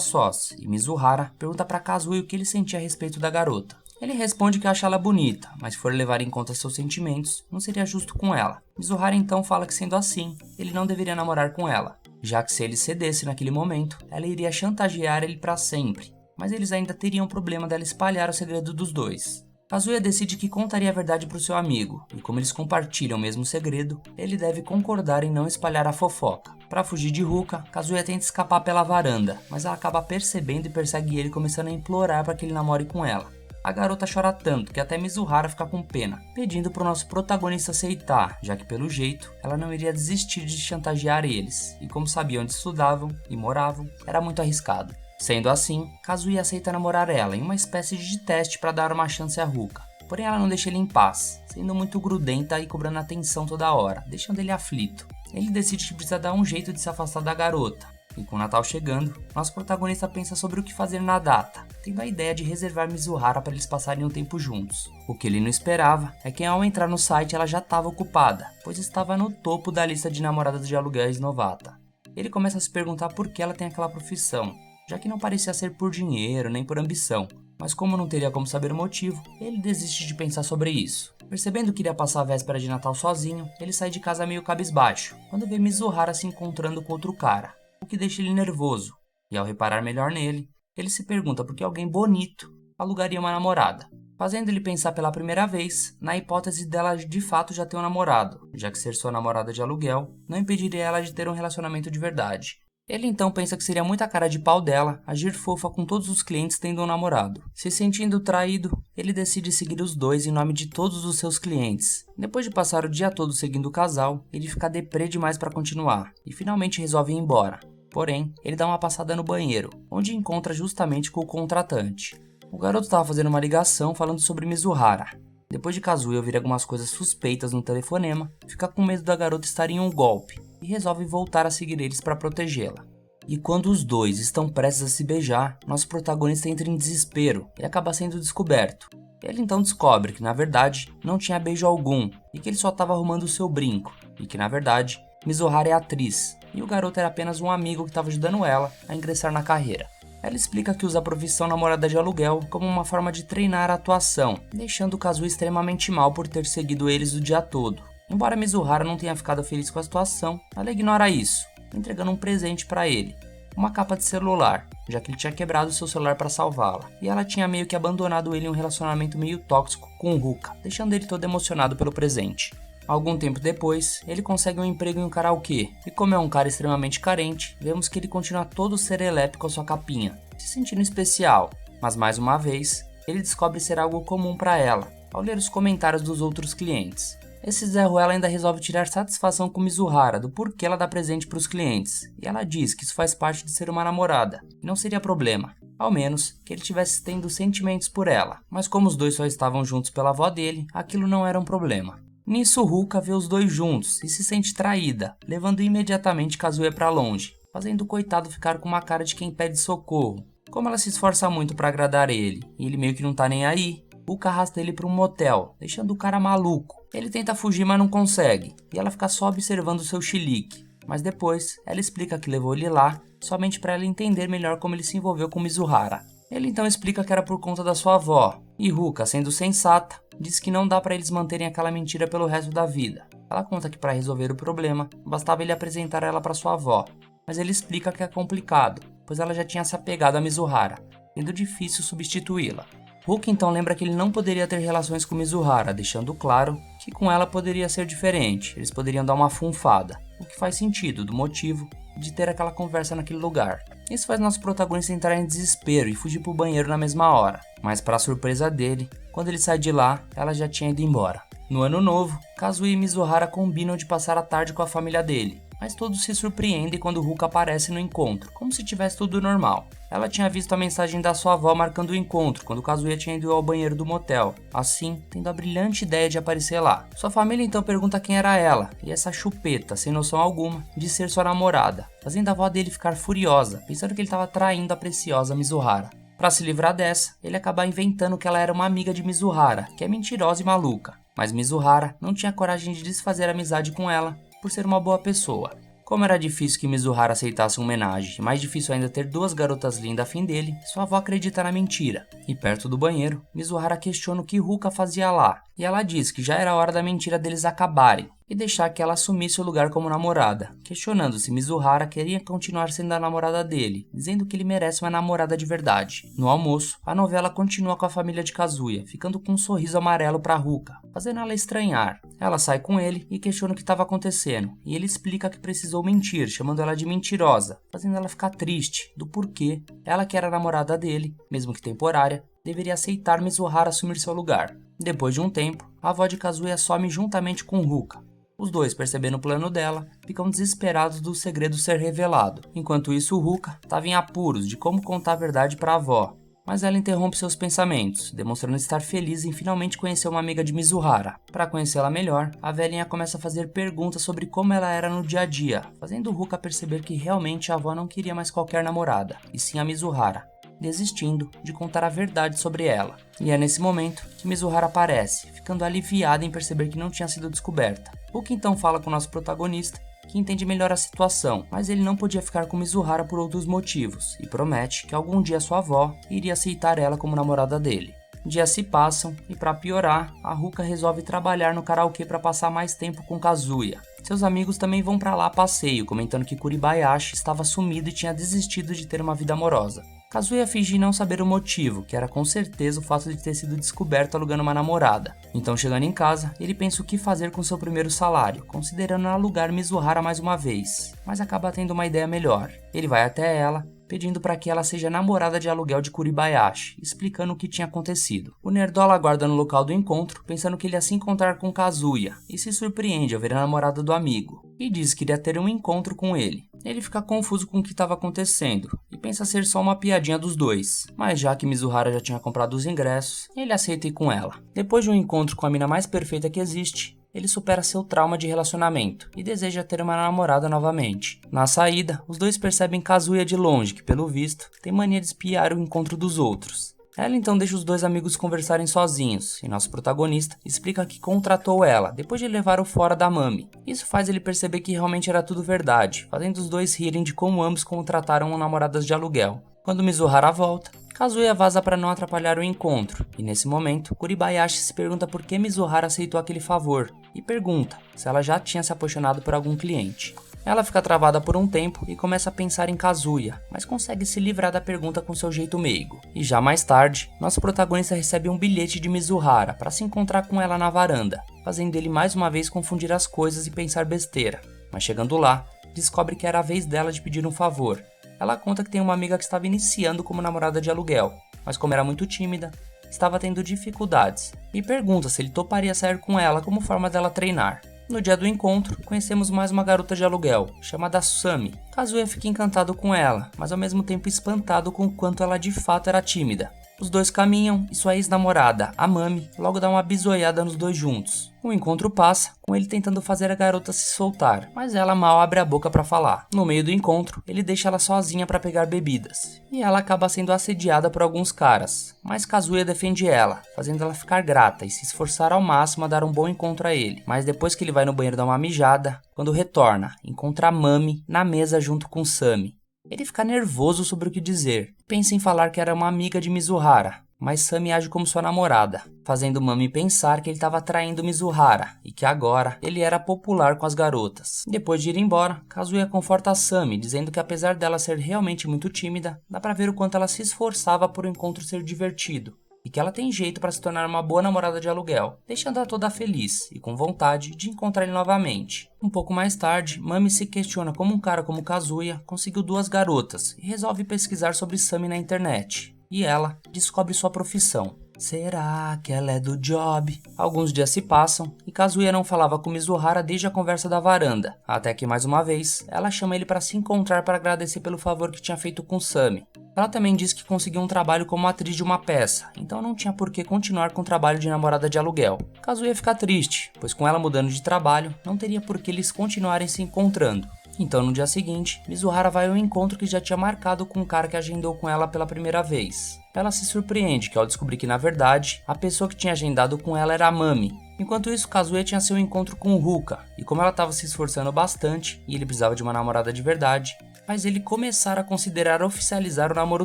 sós, e Mizuhara pergunta para Kazuya o que ele sentia a respeito da garota. Ele responde que acha ela bonita, mas se for levar em conta seus sentimentos, não seria justo com ela. Mizuhara então fala que sendo assim, ele não deveria namorar com ela, já que se ele cedesse naquele momento, ela iria chantagear ele para sempre, mas eles ainda teriam problema dela espalhar o segredo dos dois. Kazuya decide que contaria a verdade para o seu amigo, e como eles compartilham o mesmo segredo, ele deve concordar em não espalhar a fofoca. Para fugir de Ruka, Kazuya tenta escapar pela varanda, mas ela acaba percebendo e persegue ele, começando a implorar para que ele namore com ela. A garota chora tanto que até Mizuhara fica com pena, pedindo para o nosso protagonista aceitar, já que pelo jeito, ela não iria desistir de chantagear eles, e como sabia onde estudavam e moravam, era muito arriscado. Sendo assim, Kazuya aceita namorar ela em uma espécie de teste para dar uma chance a Ruka. Porém ela não deixa ele em paz, sendo muito grudenta e cobrando atenção toda hora, deixando ele aflito. Ele decide que precisa dar um jeito de se afastar da garota, e com o Natal chegando, nosso protagonista pensa sobre o que fazer na data, tendo a ideia de reservar Mizuhara para eles passarem um tempo juntos. O que ele não esperava é que ao entrar no site ela já estava ocupada, pois estava no topo da lista de namoradas de aluguéis novata. Ele começa a se perguntar por que ela tem aquela profissão, já que não parecia ser por dinheiro nem por ambição, mas como não teria como saber o motivo, ele desiste de pensar sobre isso. Percebendo que iria passar a véspera de Natal sozinho, ele sai de casa meio cabisbaixo, quando vê Mizuhara se encontrando com outro cara, o que deixa ele nervoso, e ao reparar melhor nele, ele se pergunta por que alguém bonito alugaria uma namorada, fazendo ele pensar pela primeira vez na hipótese dela de fato já ter um namorado, já que ser sua namorada de aluguel não impediria ela de ter um relacionamento de verdade. Ele então pensa que seria muita cara de pau dela agir fofa com todos os clientes tendo um namorado. Se sentindo traído, ele decide seguir os dois em nome de todos os seus clientes. Depois de passar o dia todo seguindo o casal, ele fica deprê demais para continuar e finalmente resolve ir embora. Porém, ele dá uma passada no banheiro, onde encontra justamente com o contratante. O garoto estava fazendo uma ligação falando sobre Mizuhara. Depois de Kazuya ouvir algumas coisas suspeitas no telefonema, fica com medo da garota estar em um golpe e resolve voltar a seguir eles para protegê-la. E quando os dois estão prestes a se beijar, nosso protagonista entra em desespero e acaba sendo descoberto. Ele então descobre que na verdade não tinha beijo algum e que ele só estava arrumando o seu brinco, e que na verdade Mizuhara é atriz e o garoto era apenas um amigo que estava ajudando ela a ingressar na carreira. Ela explica que usa a profissão namorada de aluguel como uma forma de treinar a atuação, deixando Kazuya extremamente mal por ter seguido eles o dia todo. Embora Mizuhara não tenha ficado feliz com a situação, ela ignora isso, entregando um presente para ele, uma capa de celular, já que ele tinha quebrado seu celular para salvá-la, e ela tinha meio que abandonado ele em um relacionamento meio tóxico com o Ruka, deixando ele todo emocionado pelo presente. Algum tempo depois, ele consegue um emprego em um karaokê, e como é um cara extremamente carente, vemos que ele continua todo serelepe com a sua capinha, se sentindo especial, mas mais uma vez, ele descobre ser algo comum para ela, ao ler os comentários dos outros clientes. Esse Zé Ruela ainda resolve tirar satisfação com Mizuhara do porquê ela dá presente para os clientes, e ela diz que isso faz parte de ser uma namorada, e não seria problema, ao menos que ele tivesse tendo sentimentos por ela, mas como os dois só estavam juntos pela avó dele, aquilo não era um problema. Nisso Ruka vê os dois juntos e se sente traída, levando imediatamente Kazuya para longe, fazendo o coitado ficar com uma cara de quem pede socorro. Como ela se esforça muito para agradar ele, e ele meio que não tá nem aí, Ruka arrasta ele para um motel, deixando o cara maluco. Ele tenta fugir, mas não consegue, e ela fica só observando seu chilique. Mas depois, ela explica que levou ele lá, somente para ela entender melhor como ele se envolveu com Mizuhara. Ele então explica que era por conta da sua avó, e Ruka, sendo sensata, diz que não dá para eles manterem aquela mentira pelo resto da vida. Ela conta que para resolver o problema, bastava ele apresentar ela para sua avó, mas ele explica que é complicado, pois ela já tinha se apegado a Mizuhara, sendo difícil substituí-la. Ruka então lembra que ele não poderia ter relações com Mizuhara, deixando claro que com ela poderia ser diferente, eles poderiam dar uma funfada, o que faz sentido do motivo de ter aquela conversa naquele lugar. Isso faz nosso protagonista entrar em desespero e fugir pro banheiro na mesma hora, mas para surpresa dele, quando ele sai de lá, ela já tinha ido embora. No ano novo, Kazuya e Mizuhara combinam de passar a tarde com a família dele, mas todos se surpreendem quando Ruka aparece no encontro, como se tivesse tudo normal. Ela tinha visto a mensagem da sua avó marcando o encontro, quando Kazuya tinha ido ao banheiro do motel, assim, tendo a brilhante ideia de aparecer lá. Sua família então pergunta quem era ela, e essa chupeta, sem noção alguma, de ser sua namorada, fazendo a avó dele ficar furiosa, pensando que ele estava traindo a preciosa Mizuhara. Para se livrar dessa, ele acaba inventando que ela era uma amiga de Mizuhara, que é mentirosa e maluca, mas Mizuhara não tinha coragem de desfazer amizade com ela, por ser uma boa pessoa. Como era difícil que Mizuhara aceitasse uma homenagem, e mais difícil ainda ter duas garotas lindas afim dele, sua avó acredita na mentira. E perto do banheiro, Mizuhara questiona o que Ruka fazia lá, e ela diz que já era hora da mentira deles acabarem, e deixar que ela assumisse o lugar como namorada, questionando se Mizuhara queria continuar sendo a namorada dele, dizendo que ele merece uma namorada de verdade. No almoço, a novela continua com a família de Kazuya, ficando com um sorriso amarelo para Ruka, fazendo ela estranhar. Ela sai com ele e questiona o que estava acontecendo, e ele explica que precisou mentir, chamando ela de mentirosa, fazendo ela ficar triste do porquê ela, que era a namorada dele, mesmo que temporária, deveria aceitar Mizuhara assumir seu lugar. Depois de um tempo, a avó de Kazuya some juntamente com Ruka. Os dois, percebendo o plano dela, ficam desesperados do segredo ser revelado. Enquanto isso, Ruka estava em apuros de como contar a verdade para a avó, mas ela interrompe seus pensamentos, demonstrando estar feliz em finalmente conhecer uma amiga de Mizuhara. Para conhecê-la melhor, a velhinha começa a fazer perguntas sobre como ela era no dia a dia, fazendo Ruka perceber que realmente a avó não queria mais qualquer namorada, e sim a Mizuhara, desistindo de contar a verdade sobre ela. E é nesse momento que Mizuhara aparece, ficando aliviada em perceber que não tinha sido descoberta. Ruka então fala com o nosso protagonista, que entende melhor a situação, mas ele não podia ficar com Mizuhara por outros motivos, e promete que algum dia sua avó iria aceitar ela como namorada dele. Dias se passam, e para piorar, a Ruka resolve trabalhar no karaokê para passar mais tempo com Kazuya. Seus amigos também vão para lá a passeio, comentando que Kuribayashi estava sumido e tinha desistido de ter uma vida amorosa. Kazuya finge não saber o motivo, que era com certeza o fato de ter sido descoberto alugando uma namorada. Então, chegando em casa, ele pensa o que fazer com seu primeiro salário, considerando alugar Mizuhara mais uma vez, mas acaba tendo uma ideia melhor. Ele vai até ela, pedindo para que ela seja namorada de aluguel de Kuribayashi, explicando o que tinha acontecido. O nerdola aguarda no local do encontro, pensando que ele ia se encontrar com Kazuya, e se surpreende ao ver a namorada do amigo, e diz que iria ter um encontro com ele. Ele fica confuso com o que estava acontecendo, e pensa ser só uma piadinha dos dois, mas já que Mizuhara já tinha comprado os ingressos, ele aceita ir com ela. Depois de um encontro com a mina mais perfeita que existe, ele supera seu trauma de relacionamento e deseja ter uma namorada novamente. Na saída, os dois percebem Kazuya de longe, que pelo visto, tem mania de espiar o encontro dos outros. Ela então deixa os dois amigos conversarem sozinhos, e nosso protagonista explica que contratou ela, depois de levar-o fora da Mami. Isso faz ele perceber que realmente era tudo verdade, fazendo os dois rirem de como ambos contrataram namoradas de aluguel. Quando Mizuhara volta, Kazuya vaza para não atrapalhar o encontro, e nesse momento, Kuribayashi se pergunta por que Mizuhara aceitou aquele favor, e pergunta se ela já tinha se apaixonado por algum cliente. Ela fica travada por um tempo e começa a pensar em Kazuya, mas consegue se livrar da pergunta com seu jeito meigo. E já mais tarde, nosso protagonista recebe um bilhete de Mizuhara para se encontrar com ela na varanda, fazendo ele mais uma vez confundir as coisas e pensar besteira. Mas chegando lá, descobre que era a vez dela de pedir um favor. Ela conta que tem uma amiga que estava iniciando como namorada de aluguel, mas como era muito tímida, estava tendo dificuldades, e pergunta se ele toparia sair com ela como forma dela treinar. No dia do encontro, conhecemos mais uma garota de aluguel, chamada Sami. Kazuya fica encantado com ela, mas ao mesmo tempo espantado com o quanto ela de fato era tímida. Os dois caminham e sua ex-namorada, a Mami, logo dá uma bisoiada nos dois juntos. O encontro passa, com ele tentando fazer a garota se soltar, mas ela mal abre a boca para falar. No meio do encontro, ele deixa ela sozinha para pegar bebidas, e ela acaba sendo assediada por alguns caras, mas Kazuya defende ela, fazendo ela ficar grata e se esforçar ao máximo a dar um bom encontro a ele. Mas depois que ele vai no banheiro dar uma mijada, quando retorna, encontra a Mami na mesa junto com Sami. Ele fica nervoso sobre o que dizer, pensa em falar que era uma amiga de Mizuhara, mas Sami age como sua namorada, fazendo Mami pensar que ele estava traindo Mizuhara e que agora ele era popular com as garotas. Depois de ir embora, Kazuya conforta a Sami, dizendo que apesar dela ser realmente muito tímida, dá pra ver o quanto ela se esforçava por o encontro ser divertido, e que ela tem jeito para se tornar uma boa namorada de aluguel, deixando ela toda feliz e com vontade de encontrar ele novamente. Um pouco mais tarde, Mami se questiona como um cara como Kazuya conseguiu duas garotas e resolve pesquisar sobre Sami na internet. E ela descobre sua profissão. Será que ela é do job? Alguns dias se passam e Kazuya não falava com Mizuhara desde a conversa da varanda, até que mais uma vez ela chama ele para se encontrar para agradecer pelo favor que tinha feito com Sami. Ela também disse que conseguiu um trabalho como atriz de uma peça, então não tinha por que continuar com o trabalho de namorada de aluguel. Kazuya fica triste, pois com ela mudando de trabalho, não teria por que eles continuarem se encontrando. Então no dia seguinte, Mizuhara vai ao encontro que já tinha marcado com o cara que agendou com ela pela primeira vez. Ela se surpreende ao descobrir que na verdade, a pessoa que tinha agendado com ela era a Mami. Enquanto isso, Kazuya tinha seu encontro com o Ruka, e como ela estava se esforçando bastante e ele precisava de uma namorada de verdade, faz ele começar a considerar oficializar o namoro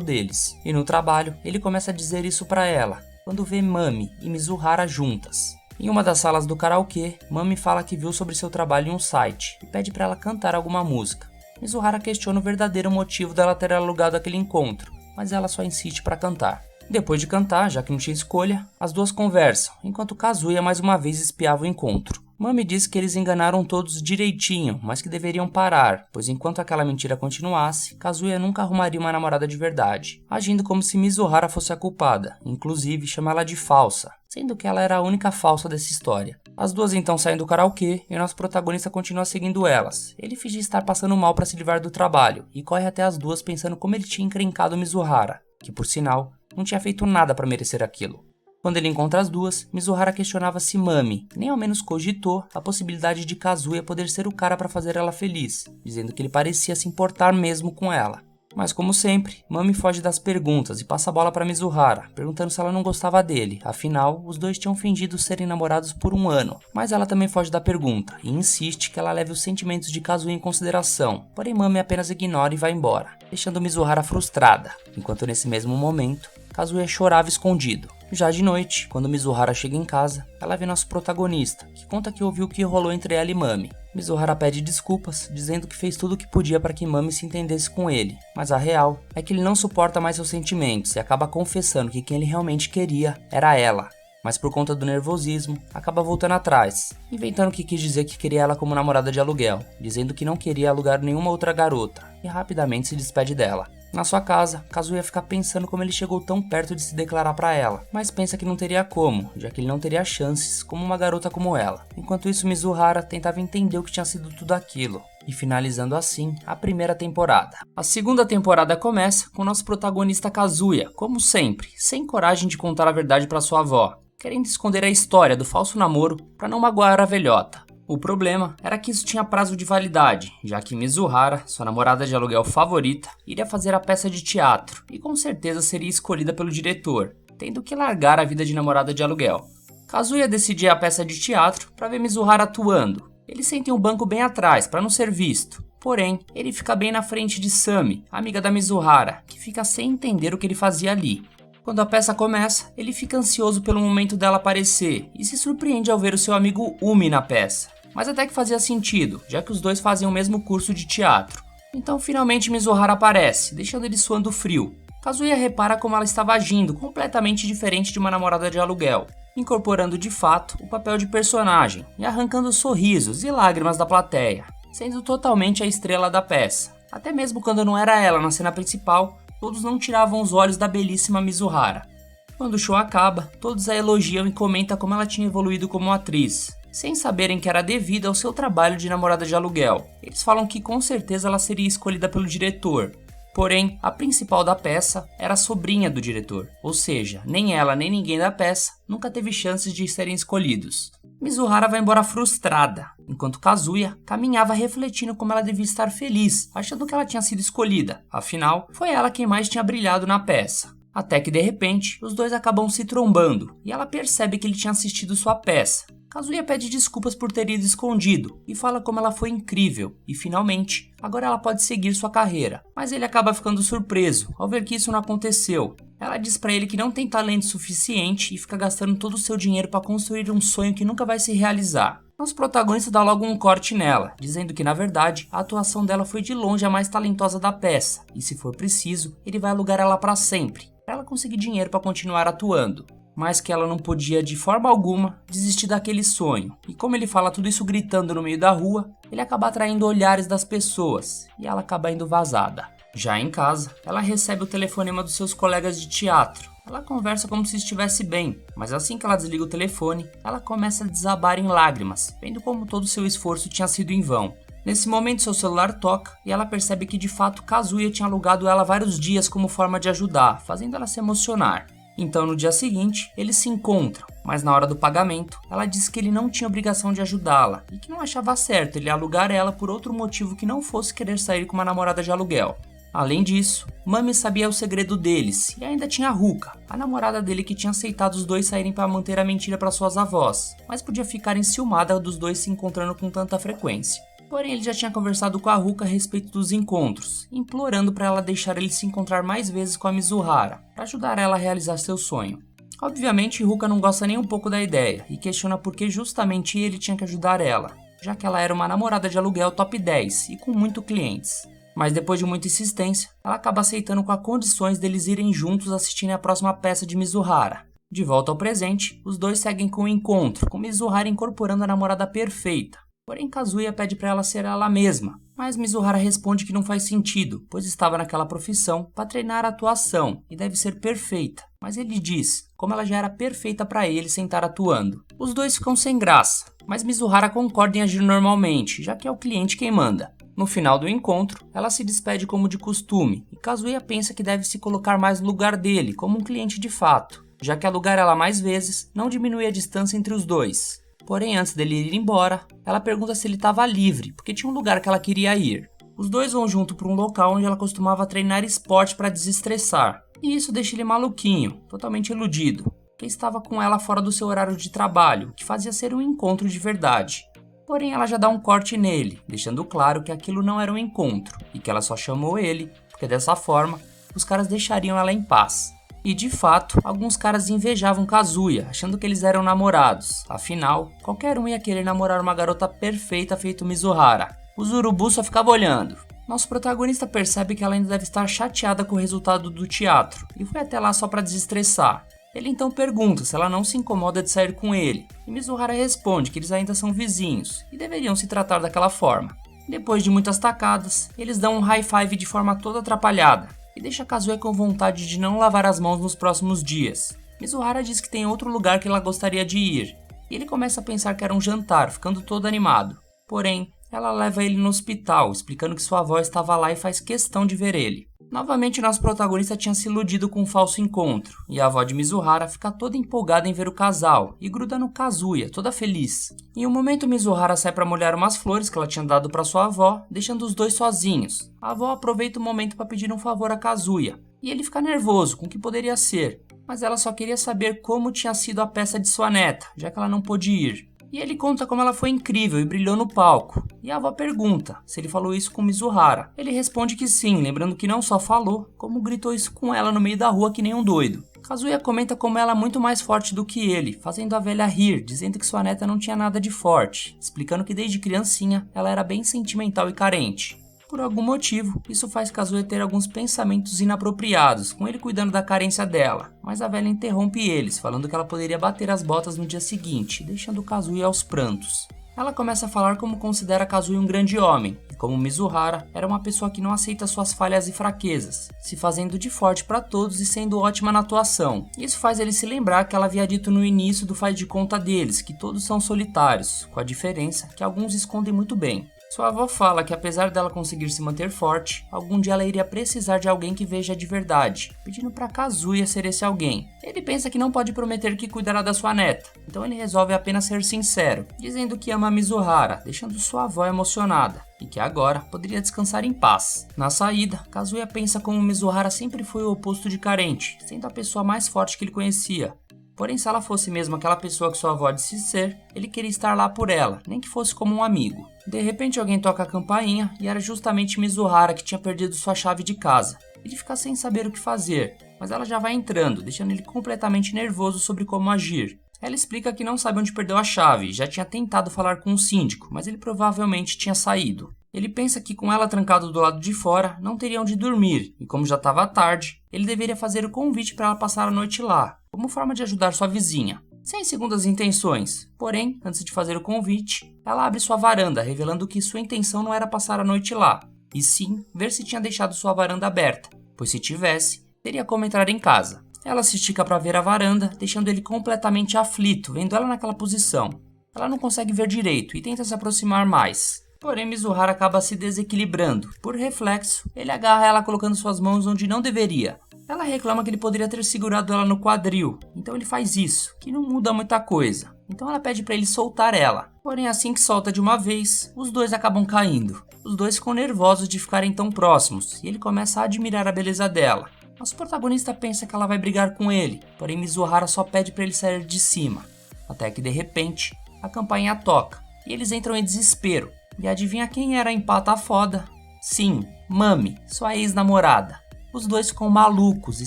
deles. E no trabalho, ele começa a dizer isso pra ela, quando vê Mami e Mizuhara juntas. Em uma das salas do karaokê, Mami fala que viu sobre seu trabalho em um site e pede pra ela cantar alguma música. Mizuhara questiona o verdadeiro motivo dela ter alugado aquele encontro, mas ela só insiste pra cantar. Depois de cantar, já que não tinha escolha, as duas conversam, enquanto Kazuya mais uma vez espiava o encontro. Mami diz que eles enganaram todos direitinho, mas que deveriam parar, pois enquanto aquela mentira continuasse, Kazuya nunca arrumaria uma namorada de verdade, agindo como se Mizuhara fosse a culpada, inclusive chama ela de falsa, sendo que ela era a única falsa dessa história. As duas então saem do karaokê e nosso protagonista continua seguindo elas. Ele finge estar passando mal para se livrar do trabalho e corre até as duas pensando como ele tinha encrencado Mizuhara, que por sinal, não tinha feito nada para merecer aquilo. Quando ele encontra as duas, Mizuhara questionava se Mami nem ao menos cogitou a possibilidade de Kazuya poder ser o cara para fazer ela feliz, dizendo que ele parecia se importar mesmo com ela. Mas como sempre, Mami foge das perguntas e passa a bola para Mizuhara, perguntando se ela não gostava dele, afinal, os dois tinham fingido serem namorados por um ano. Mas ela também foge da pergunta e insiste que ela leve os sentimentos de Kazuya em consideração, porém Mami apenas ignora e vai embora, deixando Mizuhara frustrada, enquanto nesse mesmo momento, Kazuya chorava escondido. Já de noite, quando Mizuhara chega em casa, ela vê nosso protagonista, que conta que ouviu o que rolou entre ela e Mami. Mizuhara pede desculpas, dizendo que fez tudo o que podia para que Mami se entendesse com ele, mas a real é que ele não suporta mais seus sentimentos e acaba confessando que quem ele realmente queria era ela. Mas por conta do nervosismo, acaba voltando atrás, inventando que quis dizer que queria ela como namorada de aluguel, dizendo que não queria alugar nenhuma outra garota, e rapidamente se despede dela. Na sua casa, Kazuya fica pensando como ele chegou tão perto de se declarar pra ela, mas pensa que não teria como, já que ele não teria chances como uma garota como ela. Enquanto isso, Mizuhara tentava entender o que tinha sido tudo aquilo, e finalizando assim a primeira temporada. A segunda temporada começa com nosso protagonista Kazuya, como sempre, sem coragem de contar a verdade pra sua avó, querendo esconder a história do falso namoro pra não magoar a velhota. O problema era que isso tinha prazo de validade, já que Mizuhara, sua namorada de aluguel favorita, iria fazer a peça de teatro e com certeza seria escolhida pelo diretor, tendo que largar a vida de namorada de aluguel. Kazuya decidia a peça de teatro para ver Mizuhara atuando. Ele senta em um banco bem atrás para não ser visto, porém ele fica bem na frente de Sami, amiga da Mizuhara, que fica sem entender o que ele fazia ali. Quando a peça começa, ele fica ansioso pelo momento dela aparecer e se surpreende ao ver o seu amigo Umi na peça. Mas até que fazia sentido, já que os dois fazem o mesmo curso de teatro. Então finalmente Mizuhara aparece, deixando ele suando frio. Kazuya repara como ela estava agindo completamente diferente de uma namorada de aluguel, incorporando de fato o papel de personagem e arrancando sorrisos e lágrimas da plateia, sendo totalmente a estrela da peça. Até mesmo quando não era ela na cena principal, todos não tiravam os olhos da belíssima Mizuhara. Quando o show acaba, todos a elogiam e comentam como ela tinha evoluído como atriz, sem saberem que era devido ao seu trabalho de namorada de aluguel. Eles falam que com certeza ela seria escolhida pelo diretor, porém a principal da peça era a sobrinha do diretor, ou seja, nem ela nem ninguém da peça nunca teve chances de serem escolhidos. Mizuhara vai embora frustrada, enquanto Kazuya caminhava refletindo como ela devia estar feliz, achando que ela tinha sido escolhida, afinal, foi ela quem mais tinha brilhado na peça. Até que de repente, os dois acabam se trombando, e ela percebe que ele tinha assistido sua peça. Kazuya pede desculpas por ter ido escondido e fala como ela foi incrível e finalmente, agora ela pode seguir sua carreira. Mas ele acaba ficando surpreso ao ver que isso não aconteceu. Ela diz pra ele que não tem talento suficiente e fica gastando todo o seu dinheiro para construir um sonho que nunca vai se realizar. Nosso protagonista dá logo um corte nela, dizendo que na verdade a atuação dela foi de longe a mais talentosa da peça e se for preciso, ele vai alugar ela para sempre, para ela conseguir dinheiro para continuar atuando. Mas que ela não podia de forma alguma desistir daquele sonho. E como ele fala tudo isso gritando no meio da rua, ele acaba atraindo olhares das pessoas e ela acaba indo vazada. Já em casa, ela recebe o telefonema dos seus colegas de teatro. Ela conversa como se estivesse bem, mas assim que ela desliga o telefone, ela começa a desabar em lágrimas, vendo como todo o seu esforço tinha sido em vão. Nesse momento seu celular toca e ela percebe que de fato Kazuya tinha alugado ela vários dias como forma de ajudar, fazendo ela se emocionar. Então no dia seguinte, eles se encontram, mas na hora do pagamento, ela disse que ele não tinha obrigação de ajudá-la e que não achava certo ele alugar ela por outro motivo que não fosse querer sair com uma namorada de aluguel. Além disso, Mami sabia o segredo deles e ainda tinha a Ruka, a namorada dele que tinha aceitado os dois saírem para manter a mentira para suas avós, mas podia ficar enciumada dos dois se encontrando com tanta frequência. Porém, ele já tinha conversado com a Ruka a respeito dos encontros, implorando para ela deixar ele se encontrar mais vezes com a Mizuhara, para ajudar ela a realizar seu sonho. Obviamente, Ruka não gosta nem um pouco da ideia e questiona por que justamente ele tinha que ajudar ela, já que ela era uma namorada de aluguel top 10 e com muitos clientes. Mas depois de muita insistência, ela acaba aceitando com as condições deles irem juntos assistirem a próxima peça de Mizuhara. De volta ao presente, os dois seguem com o encontro, com Mizuhara incorporando a namorada perfeita. Porém, Kazuya pede para ela ser ela mesma, mas Mizuhara responde que não faz sentido, pois estava naquela profissão para treinar a atuação e deve ser perfeita. Mas ele diz, como ela já era perfeita para ele sem estar atuando. Os dois ficam sem graça, mas Mizuhara concorda em agir normalmente, já que é o cliente quem manda. No final do encontro, ela se despede como de costume, e Kazuya pensa que deve se colocar mais no lugar dele, como um cliente de fato, já que alugar ela mais vezes não diminui a distância entre os dois. Porém, antes dele ir embora, ela pergunta se ele estava livre, porque tinha um lugar que ela queria ir. Os dois vão junto para um local onde ela costumava treinar esporte para desestressar, e isso deixa ele maluquinho, totalmente iludido, porque estava com ela fora do seu horário de trabalho, que fazia ser um encontro de verdade. Porém, ela já dá um corte nele, deixando claro que aquilo não era um encontro, e que ela só chamou ele, porque dessa forma, os caras deixariam ela em paz. E de fato, alguns caras invejavam Kazuya, achando que eles eram namorados. Afinal, qualquer um ia querer namorar uma garota perfeita feito Mizuhara. Os urubus só ficavam olhando. Nosso protagonista percebe que ela ainda deve estar chateada com o resultado do teatro, e foi até lá só para desestressar. Ele então pergunta se ela não se incomoda de sair com ele, e Mizuhara responde que eles ainda são vizinhos, e deveriam se tratar daquela forma. Depois de muitas tacadas, eles dão um high five de forma toda atrapalhada, e deixa Kazuya com vontade de não lavar as mãos nos próximos dias. Mizuhara diz que tem outro lugar que ela gostaria de ir, e ele começa a pensar que era um jantar, ficando todo animado. Porém, ela leva ele no hospital, explicando que sua avó estava lá e faz questão de ver ele. Novamente, nosso protagonista tinha se iludido com um falso encontro, e a avó de Mizuhara fica toda empolgada em ver o casal, e gruda no Kazuya, toda feliz. Em um momento, Mizuhara sai para molhar umas flores que ela tinha dado para sua avó, deixando os dois sozinhos. A avó aproveita o momento para pedir um favor a Kazuya, e ele fica nervoso com o que poderia ser, mas ela só queria saber como tinha sido a peça de sua neta, já que ela não pôde ir. E ele conta como ela foi incrível e brilhou no palco. E a avó pergunta se ele falou isso com Mizuhara. Ele responde que sim, lembrando que não só falou, como gritou isso com ela no meio da rua que nem um doido. Kazuya comenta como ela é muito mais forte do que ele, fazendo a velha rir, dizendo que sua neta não tinha nada de forte, explicando que desde criancinha ela era bem sentimental e carente. Por algum motivo, isso faz Kazuya ter alguns pensamentos inapropriados, com ele cuidando da carência dela, mas a velha interrompe eles, falando que ela poderia bater as botas no dia seguinte, deixando Kazuya aos prantos. Ela começa a falar como considera Kazuya um grande homem, e como Mizuhara era uma pessoa que não aceita suas falhas e fraquezas, se fazendo de forte para todos e sendo ótima na atuação. Isso faz ele se lembrar que ela havia dito no início do faz de conta deles, que todos são solitários, com a diferença que alguns escondem muito bem. Sua avó fala que apesar dela conseguir se manter forte, algum dia ela iria precisar de alguém que veja de verdade, pedindo para Kazuya ser esse alguém. Ele pensa que não pode prometer que cuidará da sua neta, então ele resolve apenas ser sincero, dizendo que ama Mizuhara, deixando sua avó emocionada, e que agora poderia descansar em paz. Na saída, Kazuya pensa como Mizuhara sempre foi o oposto de carente, sendo a pessoa mais forte que ele conhecia. Porém, se ela fosse mesmo aquela pessoa que sua avó disse ser, ele queria estar lá por ela, nem que fosse como um amigo. De repente alguém toca a campainha e era justamente Mizuhara que tinha perdido sua chave de casa. Ele fica sem saber o que fazer, mas ela já vai entrando, deixando ele completamente nervoso sobre como agir. Ela explica que não sabe onde perdeu a chave e já tinha tentado falar com o síndico, mas ele provavelmente tinha saído. Ele pensa que com ela trancada do lado de fora, não teria onde dormir, e como já estava tarde, ele deveria fazer o convite para ela passar a noite lá, como forma de ajudar sua vizinha. Sem segundas intenções, porém, antes de fazer o convite, ela abre sua varanda, revelando que sua intenção não era passar a noite lá, e sim ver se tinha deixado sua varanda aberta, pois se tivesse, teria como entrar em casa. Ela se estica para ver a varanda, deixando ele completamente aflito, vendo ela naquela posição. Ela não consegue ver direito e tenta se aproximar mais. Porém, Mizuhara acaba se desequilibrando. Por reflexo, ele agarra ela colocando suas mãos onde não deveria. Ela reclama que ele poderia ter segurado ela no quadril, então ele faz isso, que não muda muita coisa. Então ela pede para ele soltar ela. Porém, assim que solta de uma vez, os dois acabam caindo. Os dois ficam nervosos de ficarem tão próximos, e ele começa a admirar a beleza dela. Nosso protagonista pensa que ela vai brigar com ele, porém Mizuhara só pede para ele sair de cima. Até que de repente, a campainha toca, e eles entram em desespero. E adivinha quem era a empata foda? Sim, Mami, sua ex-namorada. Os dois ficam malucos e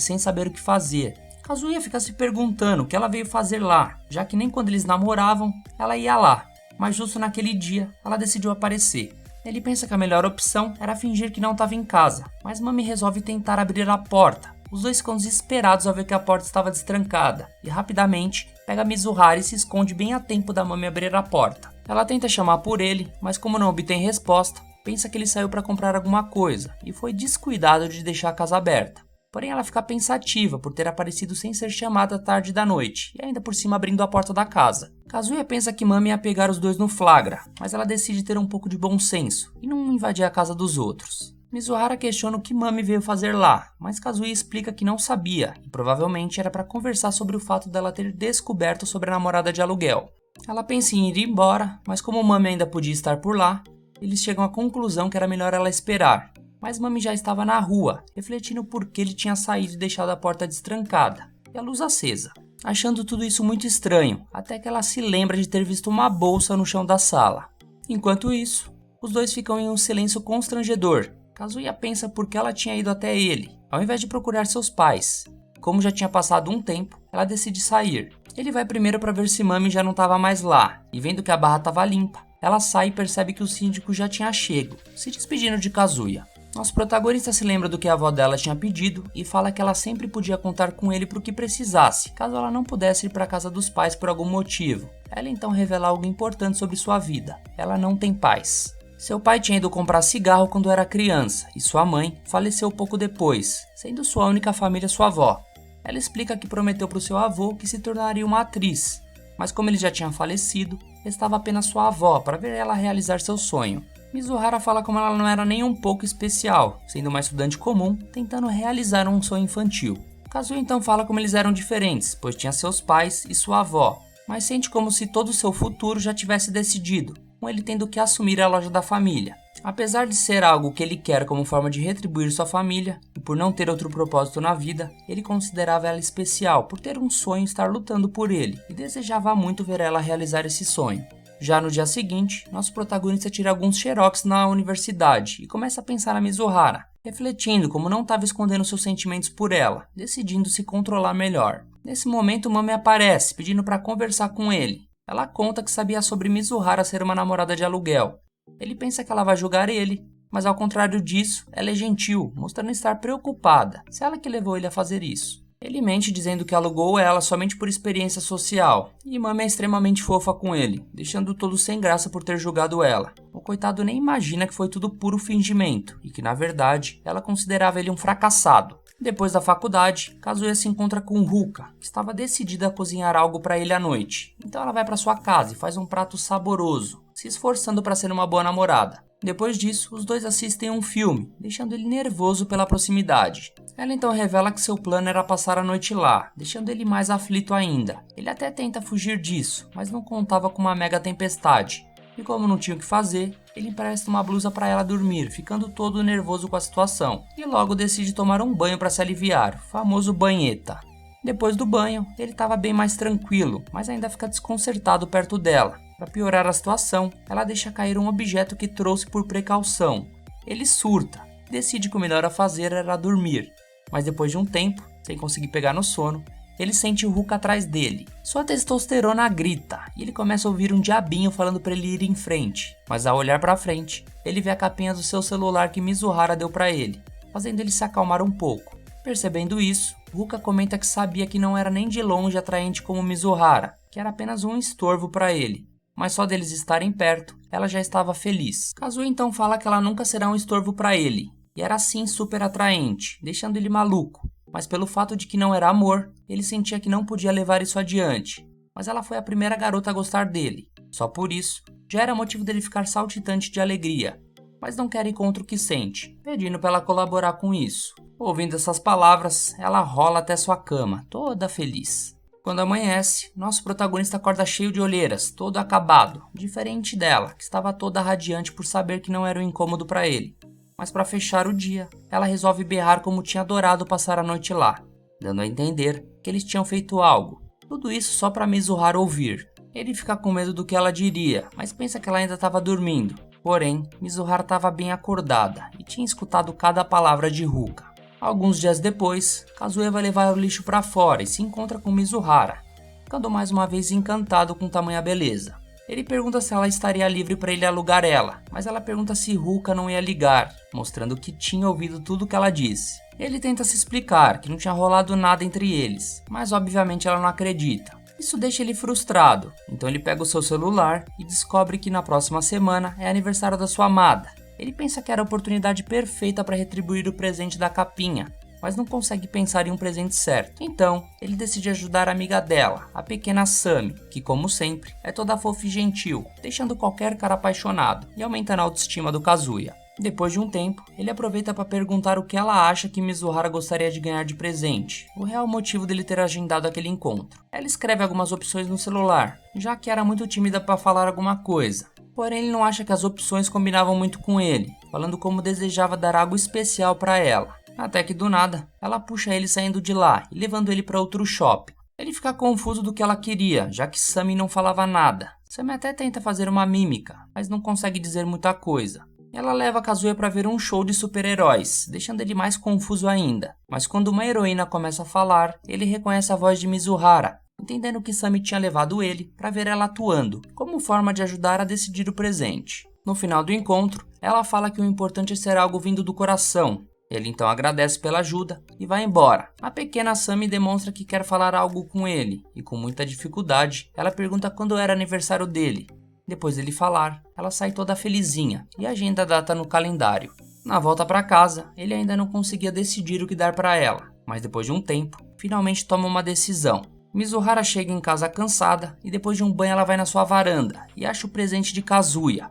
sem saber o que fazer. Kazuya fica se perguntando o que ela veio fazer lá, já que nem quando eles namoravam, ela ia lá. Mas justo naquele dia, ela decidiu aparecer. Ele pensa que a melhor opção era fingir que não estava em casa, mas Mami resolve tentar abrir a porta. Os dois ficam desesperados ao ver que a porta estava destrancada, e rapidamente pega Mizuhara e se esconde bem a tempo da Mami abrir a porta. Ela tenta chamar por ele, mas como não obtém resposta, pensa que ele saiu para comprar alguma coisa e foi descuidado de deixar a casa aberta. Porém, ela fica pensativa por ter aparecido sem ser chamada tarde da noite e ainda por cima abrindo a porta da casa. Kazuya pensa que Mami ia pegar os dois no flagra, mas ela decide ter um pouco de bom senso e não invadir a casa dos outros. Mizuhara questiona o que Mami veio fazer lá, mas Kazuya explica que não sabia e provavelmente era para conversar sobre o fato dela ter descoberto sobre a namorada de aluguel. Ela pensa em ir embora, mas como Mami ainda podia estar por lá, eles chegam à conclusão que era melhor ela esperar. Mas Mami já estava na rua, refletindo por que ele tinha saído e deixado a porta destrancada e a luz acesa, achando tudo isso muito estranho, até que ela se lembra de ter visto uma bolsa no chão da sala. Enquanto isso, os dois ficam em um silêncio constrangedor. Kazuya pensa por que ela tinha ido até ele, ao invés de procurar seus pais. Como já tinha passado um tempo, ela decide sair. Ele vai primeiro para ver se Mami já não estava mais lá, e vendo que a barra estava limpa, ela sai e percebe que o síndico já tinha chego, se despedindo de Kazuya. Nosso protagonista se lembra do que a avó dela tinha pedido e fala que ela sempre podia contar com ele para o que precisasse, caso ela não pudesse ir para a casa dos pais por algum motivo. Ela então revela algo importante sobre sua vida: ela não tem pais. Seu pai tinha ido comprar cigarro quando era criança e sua mãe faleceu pouco depois, sendo sua única família sua avó. Ela explica que prometeu para o seu avô que se tornaria uma atriz, mas como ele já tinha falecido, restava apenas sua avó para ver ela realizar seu sonho. Mizuhara fala como ela não era nem um pouco especial, sendo uma estudante comum, tentando realizar um sonho infantil. Kazuya então fala como eles eram diferentes, pois tinha seus pais e sua avó, mas sente como se todo o seu futuro já tivesse decidido, com ele tendo que assumir a loja da família. Apesar de ser algo que ele quer como forma de retribuir sua família, e por não ter outro propósito na vida, ele considerava ela especial por ter um sonho e estar lutando por ele, e desejava muito ver ela realizar esse sonho. Já no dia seguinte, nosso protagonista tira alguns xerox na universidade e começa a pensar na Mizuhara, refletindo como não estava escondendo seus sentimentos por ela, decidindo se controlar melhor. Nesse momento, Mami aparece, pedindo para conversar com ele. Ela conta que sabia sobre Mizuhara ser uma namorada de aluguel. Ele pensa que ela vai julgar ele, mas ao contrário disso, ela é gentil, mostrando estar preocupada se ela que levou ele a fazer isso. Ele mente dizendo que alugou ela somente por experiência social, e Mami é extremamente fofa com ele, deixando todo sem graça por ter julgado ela. O coitado nem imagina que foi tudo puro fingimento, e que na verdade, ela considerava ele um fracassado. Depois da faculdade, Kazuya se encontra com Ruka, que estava decidida a cozinhar algo para ele à noite. Então ela vai para sua casa e faz um prato saboroso, se esforçando para ser uma boa namorada. Depois disso, os dois assistem um filme, deixando ele nervoso pela proximidade. Ela então revela que seu plano era passar a noite lá, deixando ele mais aflito ainda. Ele até tenta fugir disso, mas não contava com uma mega tempestade. E como não tinha o que fazer, ele empresta uma blusa para ela dormir, ficando todo nervoso com a situação. E logo decide tomar um banho para se aliviar, o famoso banheta. Depois do banho, ele estava bem mais tranquilo, mas ainda fica desconcertado perto dela. Para piorar a situação, ela deixa cair um objeto que trouxe por precaução. Ele surta, e decide que o melhor a fazer era dormir. Mas depois de um tempo, sem conseguir pegar no sono, ele sente o Ruka atrás dele. Sua testosterona grita e ele começa a ouvir um diabinho falando para ele ir em frente. Mas ao olhar para frente, ele vê a capinha do seu celular que Mizuhara deu para ele, fazendo ele se acalmar um pouco. Percebendo isso, Ruka comenta que sabia que não era nem de longe atraente como Mizuhara, que era apenas um estorvo para ele. Mas só deles estarem perto, ela já estava feliz. Kazuya então fala que ela nunca será um estorvo para ele, e era assim super atraente, deixando ele maluco. Mas pelo fato de que não era amor, ele sentia que não podia levar isso adiante. Mas ela foi a primeira garota a gostar dele. Só por isso, já era motivo dele ficar saltitante de alegria, mas não quer encontro que sente, pedindo para ela colaborar com isso. Ouvindo essas palavras, ela rola até sua cama, toda feliz. Quando amanhece, nosso protagonista acorda cheio de olheiras, todo acabado, diferente dela, que estava toda radiante por saber que não era um incômodo para ele. Mas para fechar o dia, ela resolve berrar como tinha adorado passar a noite lá, dando a entender que eles tinham feito algo. Tudo isso só para Mizuhara ouvir. Ele fica com medo do que ela diria, mas pensa que ela ainda estava dormindo. Porém, Mizuhara estava bem acordada e tinha escutado cada palavra de Ruka. Alguns dias depois, Kazuya vai levar o lixo para fora e se encontra com Mizuhara, ficando mais uma vez encantado com tamanha beleza. Ele pergunta se ela estaria livre para ele alugar ela, mas ela pergunta se Ruka não ia ligar, mostrando que tinha ouvido tudo o que ela disse. Ele tenta se explicar que não tinha rolado nada entre eles, mas obviamente ela não acredita. Isso deixa ele frustrado, então ele pega o seu celular e descobre que na próxima semana é aniversário da sua amada. Ele pensa que era a oportunidade perfeita para retribuir o presente da capinha, mas não consegue pensar em um presente certo. Então, ele decide ajudar a amiga dela, a pequena Sami, que como sempre, é toda fofa e gentil, deixando qualquer cara apaixonado e aumentando a autoestima do Kazuya. Depois de um tempo, ele aproveita para perguntar o que ela acha que Mizuhara gostaria de ganhar de presente, o real motivo dele ter agendado aquele encontro. Ela escreve algumas opções no celular, já que era muito tímida para falar alguma coisa. Porém, ele não acha que as opções combinavam muito com ele, falando como desejava dar algo especial para ela. Até que do nada, ela puxa ele saindo de lá e levando ele para outro shopping. Ele fica confuso do que ela queria, já que Sami não falava nada. Sami até tenta fazer uma mímica, mas não consegue dizer muita coisa. Ela leva Kazuya para ver um show de super-heróis, deixando ele mais confuso ainda. Mas quando uma heroína começa a falar, ele reconhece a voz de Mizuhara, entendendo que Sami tinha levado ele para ver ela atuando, como forma de ajudar a decidir o presente. No final do encontro, ela fala que o importante é ser algo vindo do coração. Ele então agradece pela ajuda e vai embora. A pequena Sami demonstra que quer falar algo com ele, e com muita dificuldade, ela pergunta quando era aniversário dele. Depois dele falar, ela sai toda felizinha e agenda a data no calendário. Na volta para casa, ele ainda não conseguia decidir o que dar para ela, mas depois de um tempo, finalmente toma uma decisão. Mizuhara chega em casa cansada e depois de um banho ela vai na sua varanda e acha o presente de Kazuya.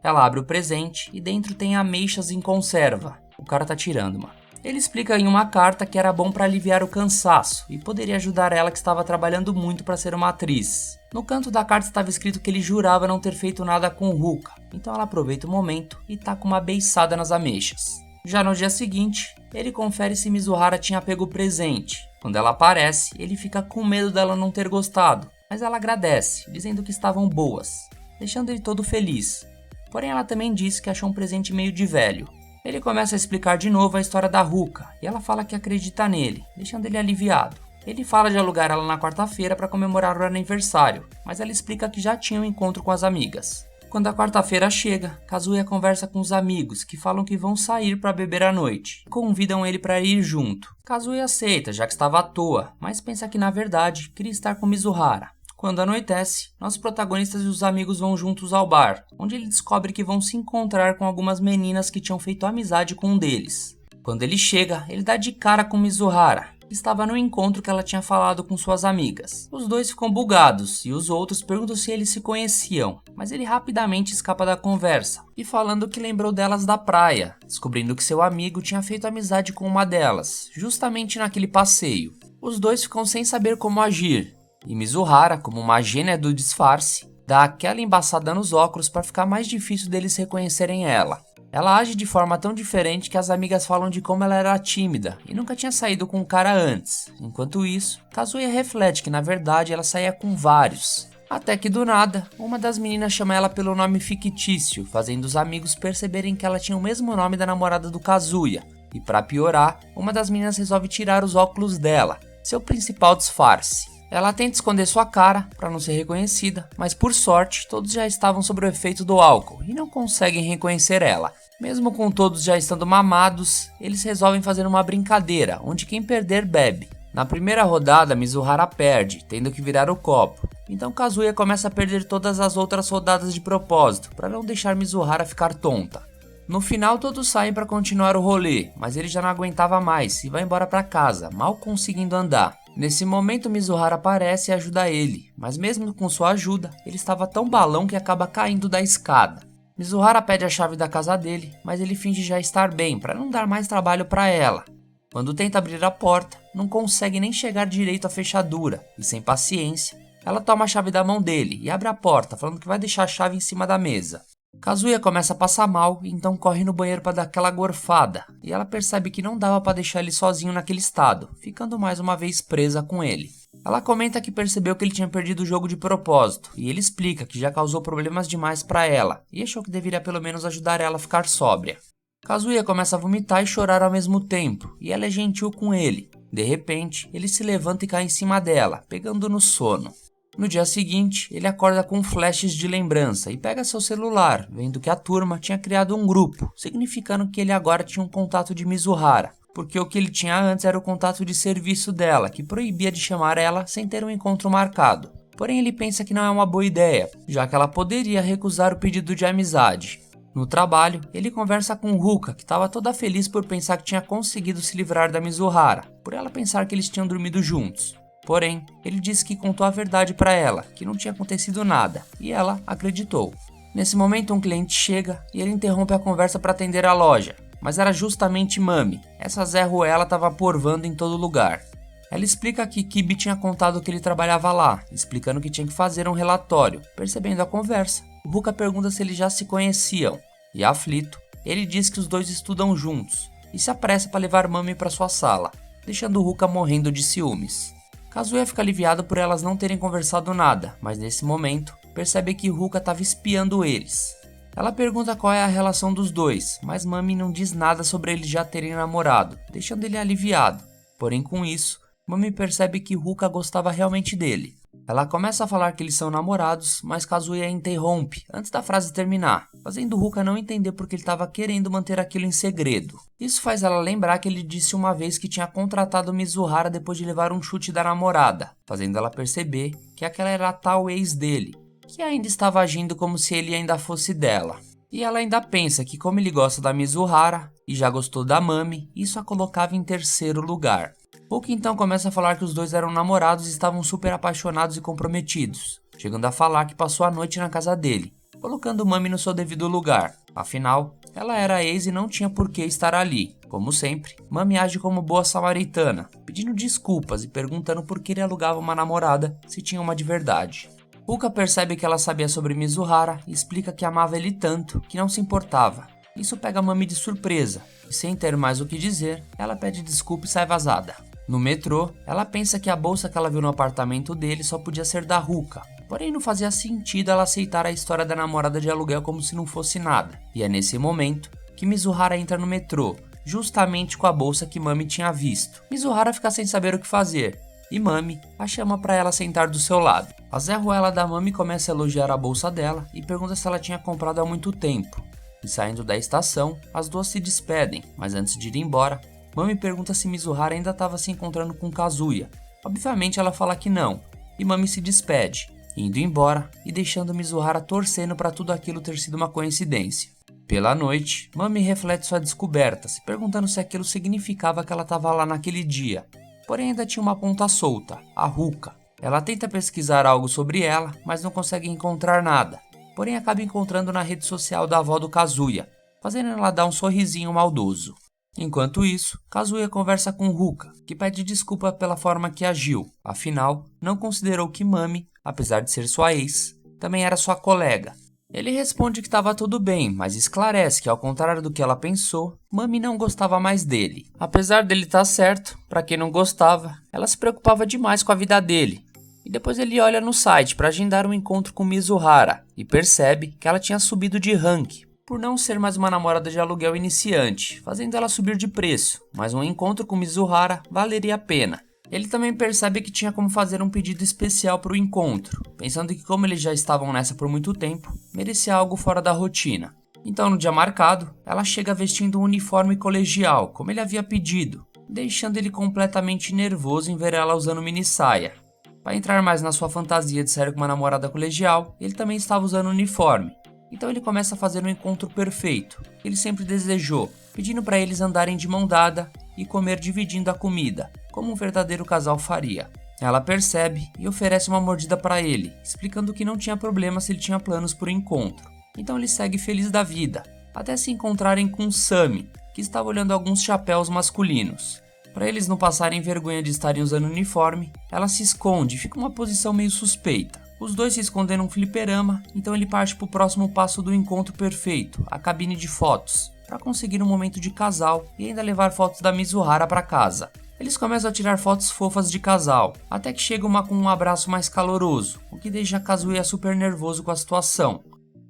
Ela abre o presente e dentro tem ameixas em conserva. O cara tá tirando, mano. Ele explica em uma carta que era bom para aliviar o cansaço e poderia ajudar ela que estava trabalhando muito para ser uma atriz. No canto da carta estava escrito que ele jurava não ter feito nada com Ruka, então ela aproveita o momento e taca uma beiçada nas ameixas. Já no dia seguinte, ele confere se Mizuhara tinha pego o presente. Quando ela aparece, ele fica com medo dela não ter gostado, mas ela agradece, dizendo que estavam boas, deixando ele todo feliz. Porém, ela também disse que achou um presente meio de velho. Ele começa a explicar de novo a história da Ruka, e ela fala que acredita nele, deixando ele aliviado. Ele fala de alugar ela na quarta-feira para comemorar o aniversário, mas ela explica que já tinha um encontro com as amigas. Quando a quarta-feira chega, Kazuya conversa com os amigos, que falam que vão sair para beber à noite, e convidam ele para ir junto. Kazuya aceita, já que estava à toa, mas pensa que na verdade queria estar com Mizuhara. Quando anoitece, nossos protagonistas e os amigos vão juntos ao bar, onde ele descobre que vão se encontrar com algumas meninas que tinham feito amizade com um deles. Quando ele chega, ele dá de cara com Mizuhara, que estava no encontro que ela tinha falado com suas amigas. Os dois ficam bugados e os outros perguntam se eles se conheciam, mas ele rapidamente escapa da conversa e falando que lembrou delas da praia, descobrindo que seu amigo tinha feito amizade com uma delas, justamente naquele passeio. Os dois ficam sem saber como agir. E Mizuhara, como uma gênia do disfarce, dá aquela embaçada nos óculos para ficar mais difícil deles reconhecerem ela. Ela age de forma tão diferente que as amigas falam de como ela era tímida e nunca tinha saído com um cara antes. Enquanto isso, Kazuya reflete que na verdade ela saía com vários. Até que do nada, uma das meninas chama ela pelo nome fictício, fazendo os amigos perceberem que ela tinha o mesmo nome da namorada do Kazuya. E para piorar, uma das meninas resolve tirar os óculos dela, seu principal disfarce. Ela tenta esconder sua cara para não ser reconhecida, mas por sorte todos já estavam sob o efeito do álcool e não conseguem reconhecer ela. Mesmo com todos já estando mamados, eles resolvem fazer uma brincadeira, onde quem perder bebe. Na primeira rodada, Mizuhara perde, tendo que virar o copo. Então Kazuya começa a perder todas as outras rodadas de propósito, para não deixar Mizuhara ficar tonta. No final todos saem para continuar o rolê, mas ele já não aguentava mais e vai embora para casa, mal conseguindo andar. Nesse momento, Mizuhara aparece e ajuda ele, mas mesmo com sua ajuda, ele estava tão balão que acaba caindo da escada. Mizuhara pede a chave da casa dele, mas ele finge já estar bem para não dar mais trabalho para ela. Quando tenta abrir a porta, não consegue nem chegar direito à fechadura e, sem paciência, ela toma a chave da mão dele e abre a porta, falando que vai deixar a chave em cima da mesa. Kazuya começa a passar mal e então corre no banheiro para dar aquela gorfada, e ela percebe que não dava para deixar ele sozinho naquele estado, ficando mais uma vez presa com ele. Ela comenta que percebeu que ele tinha perdido o jogo de propósito, e ele explica que já causou problemas demais para ela, e achou que deveria pelo menos ajudar ela a ficar sóbria. Kazuya começa a vomitar e chorar ao mesmo tempo, e ela é gentil com ele. De repente, ele se levanta e cai em cima dela, pegando no sono. No dia seguinte, ele acorda com flashes de lembrança e pega seu celular, vendo que a turma tinha criado um grupo, significando que ele agora tinha um contato de Mizuhara, porque o que ele tinha antes era o contato de serviço dela, que proibia de chamar ela sem ter um encontro marcado. Porém, ele pensa que não é uma boa ideia, já que ela poderia recusar o pedido de amizade. No trabalho, ele conversa com Ruka, que estava toda feliz por pensar que tinha conseguido se livrar da Mizuhara, por ela pensar que eles tinham dormido juntos. Porém, ele disse que contou a verdade para ela, que não tinha acontecido nada, e ela acreditou. Nesse momento, um cliente chega e ele interrompe a conversa para atender a loja, mas era justamente Mami. Essa Zé Ruela estava porvando em todo lugar. Ela explica que Kibi tinha contado que ele trabalhava lá, explicando que tinha que fazer um relatório. Percebendo a conversa, Ruka pergunta se eles já se conheciam, e aflito, ele diz que os dois estudam juntos, e se apressa para levar Mami para sua sala, deixando Ruka morrendo de ciúmes. Kazuya fica aliviado por elas não terem conversado nada, mas nesse momento, percebe que Ruka estava espiando eles. Ela pergunta qual é a relação dos dois, mas Mami não diz nada sobre eles já terem namorado, deixando ele aliviado. Porém, com isso, Mami percebe que Ruka gostava realmente dele. Ela começa a falar que eles são namorados, mas Kazuya interrompe antes da frase terminar, fazendo Ruka não entender porque ele estava querendo manter aquilo em segredo. Isso faz ela lembrar que ele disse uma vez que tinha contratado Mizuhara depois de levar um chute da namorada, fazendo ela perceber que aquela era a tal ex dele, que ainda estava agindo como se ele ainda fosse dela. E ela ainda pensa que como ele gosta da Mizuhara e já gostou da Mami, isso a colocava em terceiro lugar. Ruka então começa a falar que os dois eram namorados e estavam super apaixonados e comprometidos, chegando a falar que passou a noite na casa dele, colocando Mami no seu devido lugar. Afinal, ela era ex e não tinha por que estar ali. Como sempre, Mami age como boa samaritana, pedindo desculpas e perguntando por que ele alugava uma namorada se tinha uma de verdade. Ruka percebe que ela sabia sobre Mizuhara e explica que amava ele tanto que não se importava. Isso pega Mami de surpresa, e sem ter mais o que dizer, ela pede desculpa e sai vazada. No metrô, ela pensa que a bolsa que ela viu no apartamento dele só podia ser da Ruka, porém não fazia sentido ela aceitar a história da namorada de aluguel como se não fosse nada. E é nesse momento que Mizuhara entra no metrô, justamente com a bolsa que Mami tinha visto. Mizuhara fica sem saber o que fazer, e Mami a chama para ela sentar do seu lado. A Zé Ruela da Mami começa a elogiar a bolsa dela e pergunta se ela tinha comprado há muito tempo. E saindo da estação, as duas se despedem, mas antes de ir embora, Mami pergunta se Mizuhara ainda estava se encontrando com Kazuya. Obviamente ela fala que não, e Mami se despede, indo embora e deixando Mizuhara torcendo para tudo aquilo ter sido uma coincidência. Pela noite, Mami reflete sua descoberta, se perguntando se aquilo significava que ela estava lá naquele dia. Porém ainda tinha uma ponta solta, a Ruka. Ela tenta pesquisar algo sobre ela, mas não consegue encontrar nada. Porém acaba encontrando na rede social da avó do Kazuya, fazendo ela dar um sorrisinho maldoso. Enquanto isso, Kazuya conversa com Ruka, que pede desculpa pela forma que agiu. Afinal, não considerou que Mami, apesar de ser sua ex, também era sua colega. Ele responde que estava tudo bem, mas esclarece que, ao contrário do que ela pensou, Mami não gostava mais dele. Apesar dele estar certo, para quem não gostava, ela se preocupava demais com a vida dele. E depois ele olha no site para agendar um encontro com Mizuhara e percebe que ela tinha subido de rank, por não ser mais uma namorada de aluguel iniciante, fazendo ela subir de preço, mas um encontro com Mizuhara valeria a pena. Ele também percebe que tinha como fazer um pedido especial para o encontro, pensando que como eles já estavam nessa por muito tempo, merecia algo fora da rotina. Então no dia marcado, ela chega vestindo um uniforme colegial, como ele havia pedido, deixando ele completamente nervoso em ver ela usando mini saia. Para entrar mais na sua fantasia de sair com uma namorada colegial, ele também estava usando uniforme. Então ele começa a fazer um encontro perfeito, que ele sempre desejou, pedindo para eles andarem de mão dada e comer dividindo a comida. como um verdadeiro casal faria. Ela percebe e oferece uma mordida para ele, explicando que não tinha problema se ele tinha planos por encontro. Então ele segue feliz da vida, até se encontrarem com Sammy, que estava olhando alguns chapéus masculinos. Para eles não passarem vergonha de estarem usando uniforme, ela se esconde e fica uma posição meio suspeita. Os dois se escondem num fliperama, então ele parte para o próximo passo do encontro perfeito, a cabine de fotos, para conseguir um momento de casal e ainda levar fotos da Mizuhara para casa. Eles começam a tirar fotos fofas de casal, até que chega uma com um abraço mais caloroso, o que deixa Kazuya super nervoso com a situação.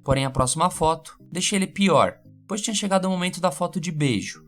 Porém a próxima foto deixa ele pior, pois tinha chegado o momento da foto de beijo.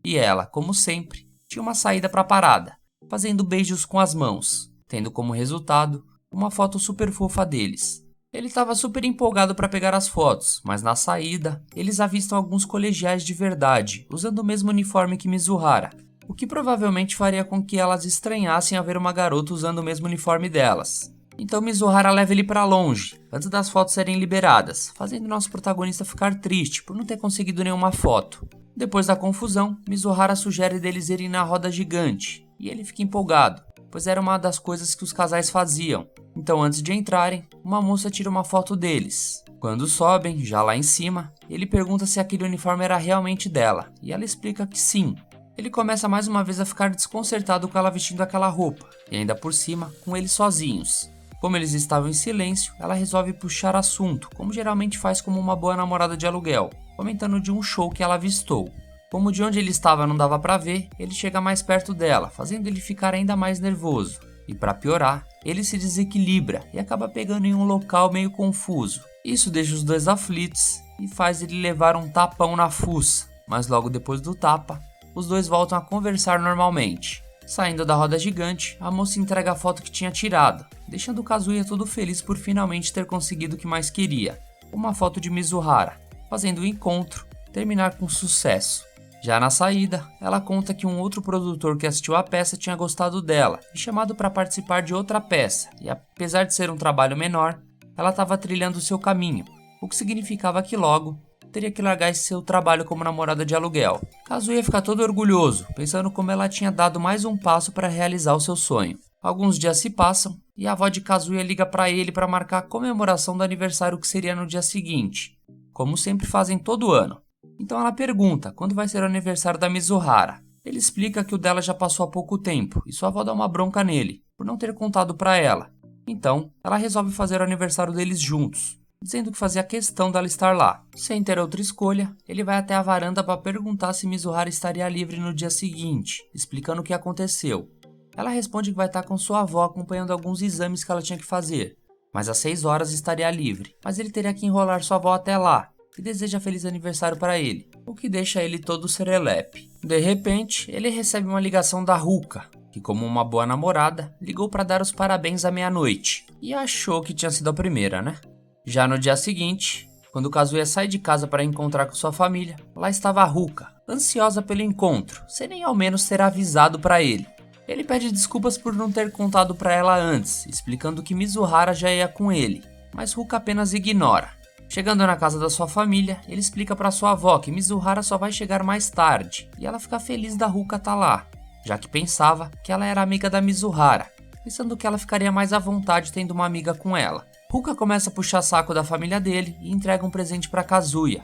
E ela, como sempre, tinha uma saída para a parada, fazendo beijos com as mãos, tendo como resultado uma foto super fofa deles. Ele estava super empolgado para pegar as fotos, mas na saída, eles avistam alguns colegiais de verdade, usando o mesmo uniforme que Mizuhara, o que provavelmente faria com que elas estranhassem a ver uma garota usando o mesmo uniforme delas. Então Mizuhara leva ele para longe, antes das fotos serem liberadas, fazendo nosso protagonista ficar triste por não ter conseguido nenhuma foto. Depois da confusão, Mizuhara sugere deles irem na roda gigante, e ele fica empolgado, pois era uma das coisas que os casais faziam. Então antes de entrarem, uma moça tira uma foto deles. Quando sobem, já lá em cima, ele pergunta se aquele uniforme era realmente dela, e ela explica que sim. Ele começa mais uma vez a ficar desconcertado com ela vestindo aquela roupa, e ainda por cima, com eles sozinhos. Como eles estavam em silêncio, ela resolve puxar assunto, como geralmente faz como uma boa namorada de aluguel, comentando de um show que ela avistou. Como de onde ele estava não dava pra ver, ele chega mais perto dela, fazendo ele ficar ainda mais nervoso. E para piorar, ele se desequilibra e acaba pegando em um local meio confuso. Isso deixa os dois aflitos e faz ele levar um tapão na fuça, mas logo depois do tapa, os dois voltam a conversar normalmente. Saindo da roda gigante, a moça entrega a foto que tinha tirado, deixando o Kazuya todo feliz por finalmente ter conseguido o que mais queria, uma foto de Mizuhara, fazendo o encontro terminar com sucesso. Já na saída, ela conta que um outro produtor que assistiu à peça tinha gostado dela e chamado para participar de outra peça, e apesar de ser um trabalho menor, ela estava trilhando seu caminho, o que significava que logo teria que largar esse seu trabalho como namorada de aluguel. Kazuya fica todo orgulhoso, pensando como ela tinha dado mais um passo para realizar o seu sonho. Alguns dias se passam e a avó de Kazuya liga para ele para marcar a comemoração do aniversário que seria no dia seguinte, como sempre fazem todo ano. Então ela pergunta quando vai ser o aniversário da Mizuhara. Ele explica que o dela já passou há pouco tempo e sua avó dá uma bronca nele por não ter contado para ela. Então ela resolve fazer o aniversário deles juntos, dizendo que fazia questão dela estar lá. Sem ter outra escolha, ele vai até a varanda para perguntar se Mizuhara estaria livre no dia seguinte, explicando o que aconteceu. Ela responde que vai estar com sua avó acompanhando alguns exames que ela tinha que fazer, mas às 6 horas estaria livre, mas ele teria que enrolar sua avó até lá, e deseja feliz aniversário para ele, o que deixa ele todo serelepe. De repente, ele recebe uma ligação da Ruka, que como uma boa namorada, ligou para dar os parabéns à meia-noite, e achou que tinha sido a primeira, né? Já no dia seguinte, quando Kazuya sai de casa para encontrar com sua família, lá estava a Ruka, ansiosa pelo encontro, sem nem ao menos ter avisado para ele. Ele pede desculpas por não ter contado para ela antes, explicando que Mizuhara já ia com ele, mas Ruka apenas ignora. Chegando na casa da sua família, ele explica para sua avó que Mizuhara só vai chegar mais tarde, e ela fica feliz da Ruka estar lá, já que pensava que ela era amiga da Mizuhara, pensando que ela ficaria mais à vontade tendo uma amiga com ela. Ruka começa a puxar saco da família dele e entrega um presente para Kazuya.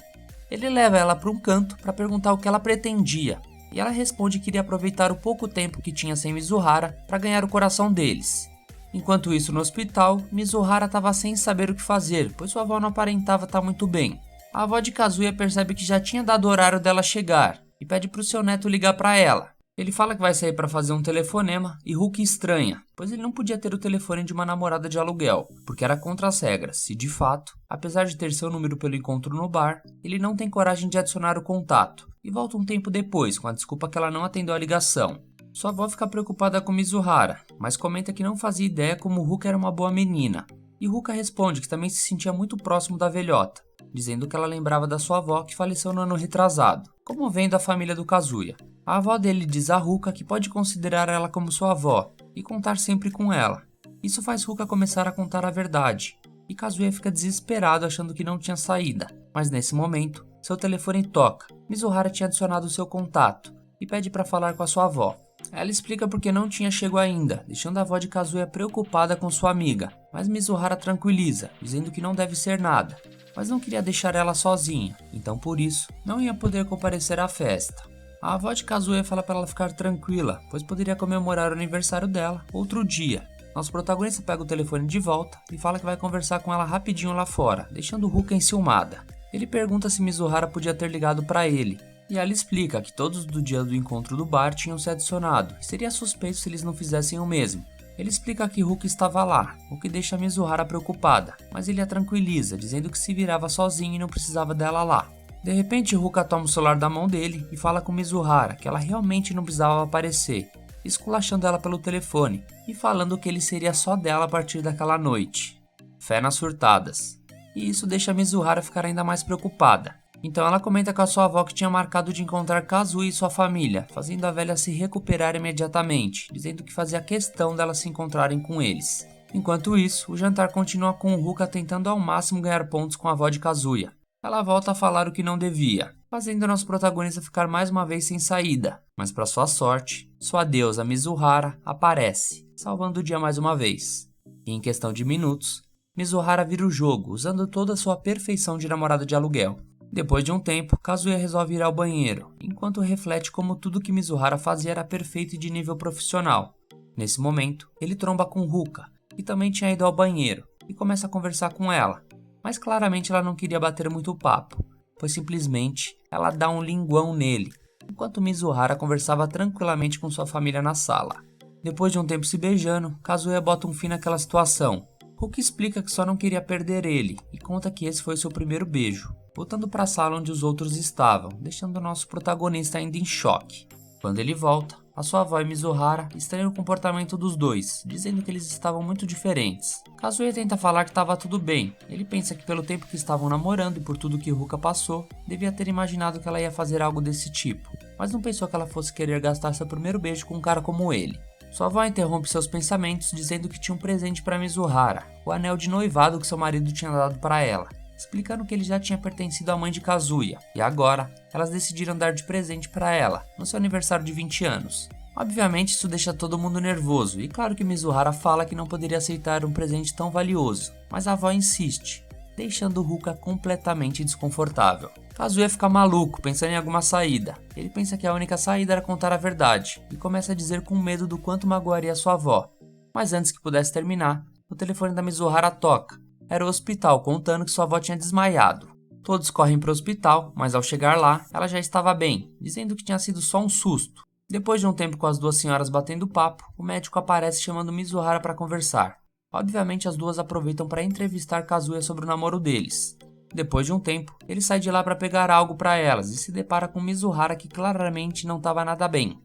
Ele leva ela para um canto para perguntar o que ela pretendia, e ela responde que iria aproveitar o pouco tempo que tinha sem Mizuhara para ganhar o coração deles. Enquanto isso, no hospital, Mizuhara estava sem saber o que fazer, pois sua avó não aparentava estar muito bem. A avó de Kazuya percebe que já tinha dado o horário dela chegar e pede para o seu neto ligar para ela. Ele fala que vai sair para fazer um telefonema e Ruka estranha, pois ele não podia ter o telefone de uma namorada de aluguel, porque era contra as regras, e de fato, apesar de ter seu número pelo encontro no bar, ele não tem coragem de adicionar o contato, e volta um tempo depois com a desculpa que ela não atendeu a ligação. Sua avó fica preocupada com Mizuhara, mas comenta que não fazia ideia como Ruka era uma boa menina, e Ruka responde que também se sentia muito próximo da velhota, dizendo que ela lembrava da sua avó que faleceu no ano retrasado, comovendo a família do Kazuya. A avó dele diz a Ruka que pode considerar ela como sua avó e contar sempre com ela. Isso faz Ruka começar a contar a verdade, e Kazuya fica desesperado achando que não tinha saída, mas nesse momento, seu telefone toca. Mizuhara tinha adicionado seu contato e pede para falar com a sua avó. Ela explica porque não tinha chego ainda, deixando a avó de Kazuya preocupada com sua amiga, mas Mizuhara tranquiliza, dizendo que não deve ser nada, mas não queria deixar ela sozinha, então por isso não ia poder comparecer à festa. A avó de Kazuya fala para ela ficar tranquila, pois poderia comemorar o aniversário dela outro dia. Nosso protagonista pega o telefone de volta e fala que vai conversar com ela rapidinho lá fora, deixando Ruka enciumada. Ele pergunta se Mizuhara podia ter ligado para ele, e ela explica que todos do dia do encontro do bar tinham se adicionado, e seria suspeito se eles não fizessem o mesmo. Ele explica que Ruka estava lá, o que deixa Mizuhara preocupada, mas ele a tranquiliza, dizendo que se virava sozinho e não precisava dela lá. De repente, Ruka toma o celular da mão dele e fala com Mizuhara que ela realmente não precisava aparecer, esculachando ela pelo telefone e falando que ele seria só dela a partir daquela noite. Fé nas surtadas. E isso deixa Mizuhara ficar ainda mais preocupada. Então ela comenta com a sua avó que tinha marcado de encontrar Kazuya e sua família, fazendo a velha se recuperar imediatamente, dizendo que fazia questão delas se encontrarem com eles. Enquanto isso, o jantar continua com o Ruka tentando ao máximo ganhar pontos com a avó de Kazuya. Ela volta a falar o que não devia, fazendo nosso protagonista ficar mais uma vez sem saída, mas para sua sorte, sua deusa Mizuhara aparece, salvando o dia mais uma vez. E em questão de minutos, Mizuhara vira o jogo, usando toda a sua perfeição de namorada de aluguel. Depois de um tempo, Kazuya resolve ir ao banheiro, enquanto reflete como tudo que Mizuhara fazia era perfeito e de nível profissional. Nesse momento, ele tromba com Ruka, que também tinha ido ao banheiro, e começa a conversar com ela. Mas claramente ela não queria bater muito papo, pois simplesmente ela dá um linguão nele, enquanto Mizuhara conversava tranquilamente com sua família na sala. Depois de um tempo se beijando, Kazuya bota um fim naquela situação. Ruka explica que só não queria perder ele e conta que esse foi seu primeiro beijo, voltando para a sala onde os outros estavam, deixando o nosso protagonista ainda em choque. Quando ele volta, a sua avó e Mizuhara estranham o comportamento dos dois, dizendo que eles estavam muito diferentes. Kazuya tenta falar que estava tudo bem. Ele pensa que pelo tempo que estavam namorando e por tudo que Ruka passou, devia ter imaginado que ela ia fazer algo desse tipo, mas não pensou que ela fosse querer gastar seu primeiro beijo com um cara como ele. Sua avó interrompe seus pensamentos dizendo que tinha um presente para Mizuhara, o anel de noivado que seu marido tinha dado para ela, explicando que ele já tinha pertencido à mãe de Kazuya, e agora elas decidiram dar de presente para ela, no seu aniversário de 20 anos. Obviamente isso deixa todo mundo nervoso, e claro que Mizuhara fala que não poderia aceitar um presente tão valioso, mas a avó insiste, deixando Ruka completamente desconfortável. Kazuya fica maluco, pensando em alguma saída. Ele pensa que a única saída era contar a verdade, e começa a dizer com medo do quanto magoaria sua avó. Mas antes que pudesse terminar, o telefone da Mizuhara toca. Era o hospital, contando que sua avó tinha desmaiado. Todos correm para o hospital, mas ao chegar lá, ela já estava bem, dizendo que tinha sido só um susto. Depois de um tempo com as duas senhoras batendo papo, o médico aparece chamando Mizuhara para conversar. Obviamente as duas aproveitam para entrevistar Kazuya sobre o namoro deles. Depois de um tempo, ele sai de lá para pegar algo para elas e se depara com Mizuhara que claramente não estava nada bem.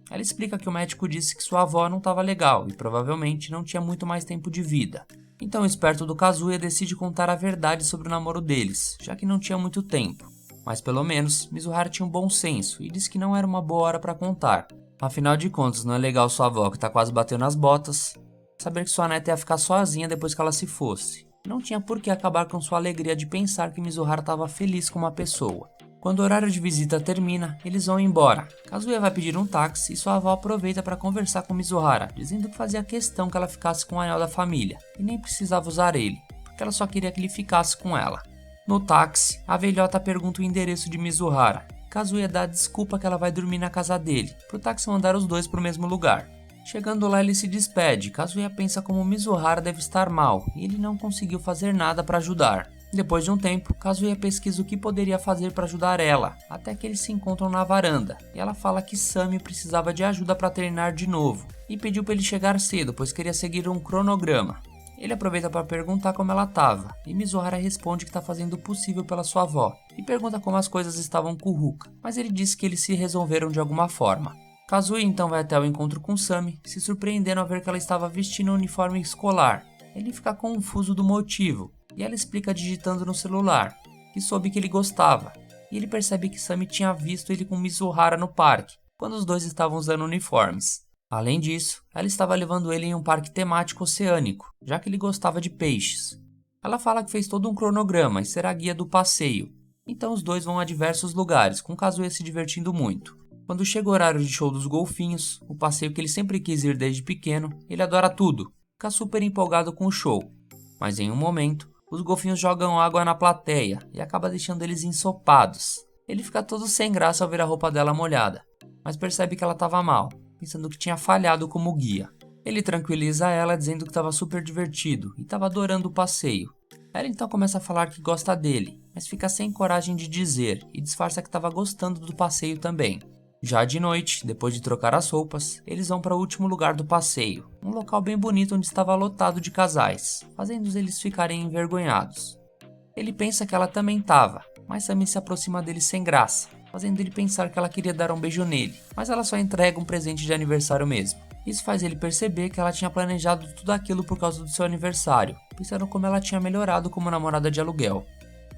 Ela explica que o médico disse que sua avó não estava legal e provavelmente não tinha muito mais tempo de vida. Então o esperto do Kazuya decide contar a verdade sobre o namoro deles, já que não tinha muito tempo. Mas pelo menos, Mizuhara tinha um bom senso e disse que não era uma boa hora para contar. Afinal de contas, não é legal sua avó que tá quase batendo nas botas saber que sua neta ia ficar sozinha depois que ela se fosse. Não tinha por que acabar com sua alegria de pensar que Mizuhara estava feliz com uma pessoa. Quando o horário de visita termina, eles vão embora. Kazuya vai pedir um táxi e sua avó aproveita para conversar com Mizuhara, dizendo que fazia questão que ela ficasse com o anel da família e nem precisava usar ele, porque ela só queria que ele ficasse com ela. No táxi, a velhota pergunta o endereço de Mizuhara. Kazuya dá a desculpa que ela vai dormir na casa dele, pro táxi mandar os dois pro mesmo lugar. Chegando lá, ele se despede. Kazuya pensa como Mizuhara deve estar mal e ele não conseguiu fazer nada para ajudar. Depois de um tempo, Kazuya pesquisa o que poderia fazer para ajudar ela, até que eles se encontram na varanda, e ela fala que Sami precisava de ajuda para treinar de novo, e pediu para ele chegar cedo, pois queria seguir um cronograma. Ele aproveita para perguntar como ela estava, e Mizuhara responde que está fazendo o possível pela sua avó, e pergunta como as coisas estavam com Ruka, mas ele diz que eles se resolveram de alguma forma. Kazuya então vai até o encontro com Sami, se surpreendendo ao ver que ela estava vestindo um uniforme escolar. Ele fica confuso do motivo, e ela explica digitando no celular, que soube que ele gostava, e ele percebe que Sami tinha visto ele com Mizuhara no parque, quando os dois estavam usando uniformes. Além disso, ela estava levando ele em um parque temático oceânico, já que ele gostava de peixes. Ela fala que fez todo um cronograma e será a guia do passeio, então os dois vão a diversos lugares, com Kazuya se divertindo muito. Quando chega o horário de show dos golfinhos, o passeio que ele sempre quis ir desde pequeno, ele adora tudo, fica super empolgado com o show. Mas em um momento, os golfinhos jogam água na plateia e acaba deixando eles ensopados. Ele fica todo sem graça ao ver a roupa dela molhada, mas percebe que ela estava mal, pensando que tinha falhado como guia. Ele tranquiliza ela dizendo que estava super divertido e estava adorando o passeio. Ela então começa a falar que gosta dele, mas fica sem coragem de dizer e disfarça que estava gostando do passeio também. Já de noite, depois de trocar as roupas, eles vão para o último lugar do passeio, um local bem bonito onde estava lotado de casais, fazendo eles ficarem envergonhados. Ele pensa que ela também estava, mas Sammy se aproxima dele sem graça, fazendo ele pensar que ela queria dar um beijo nele, mas ela só entrega um presente de aniversário mesmo. Isso faz ele perceber que ela tinha planejado tudo aquilo por causa do seu aniversário, pensando como ela tinha melhorado como namorada de aluguel.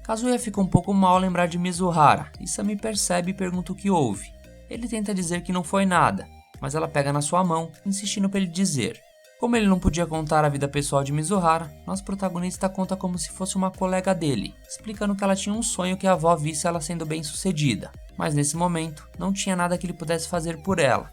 Kazuya fica um pouco mal ao lembrar de Mizuhara, e Sammy percebe e pergunta o que houve. Ele tenta dizer que não foi nada, mas ela pega na sua mão, insistindo para ele dizer. Como ele não podia contar a vida pessoal de Mizuhara, nosso protagonista conta como se fosse uma colega dele, explicando que ela tinha um sonho que a avó visse ela sendo bem-sucedida, mas nesse momento não tinha nada que ele pudesse fazer por ela.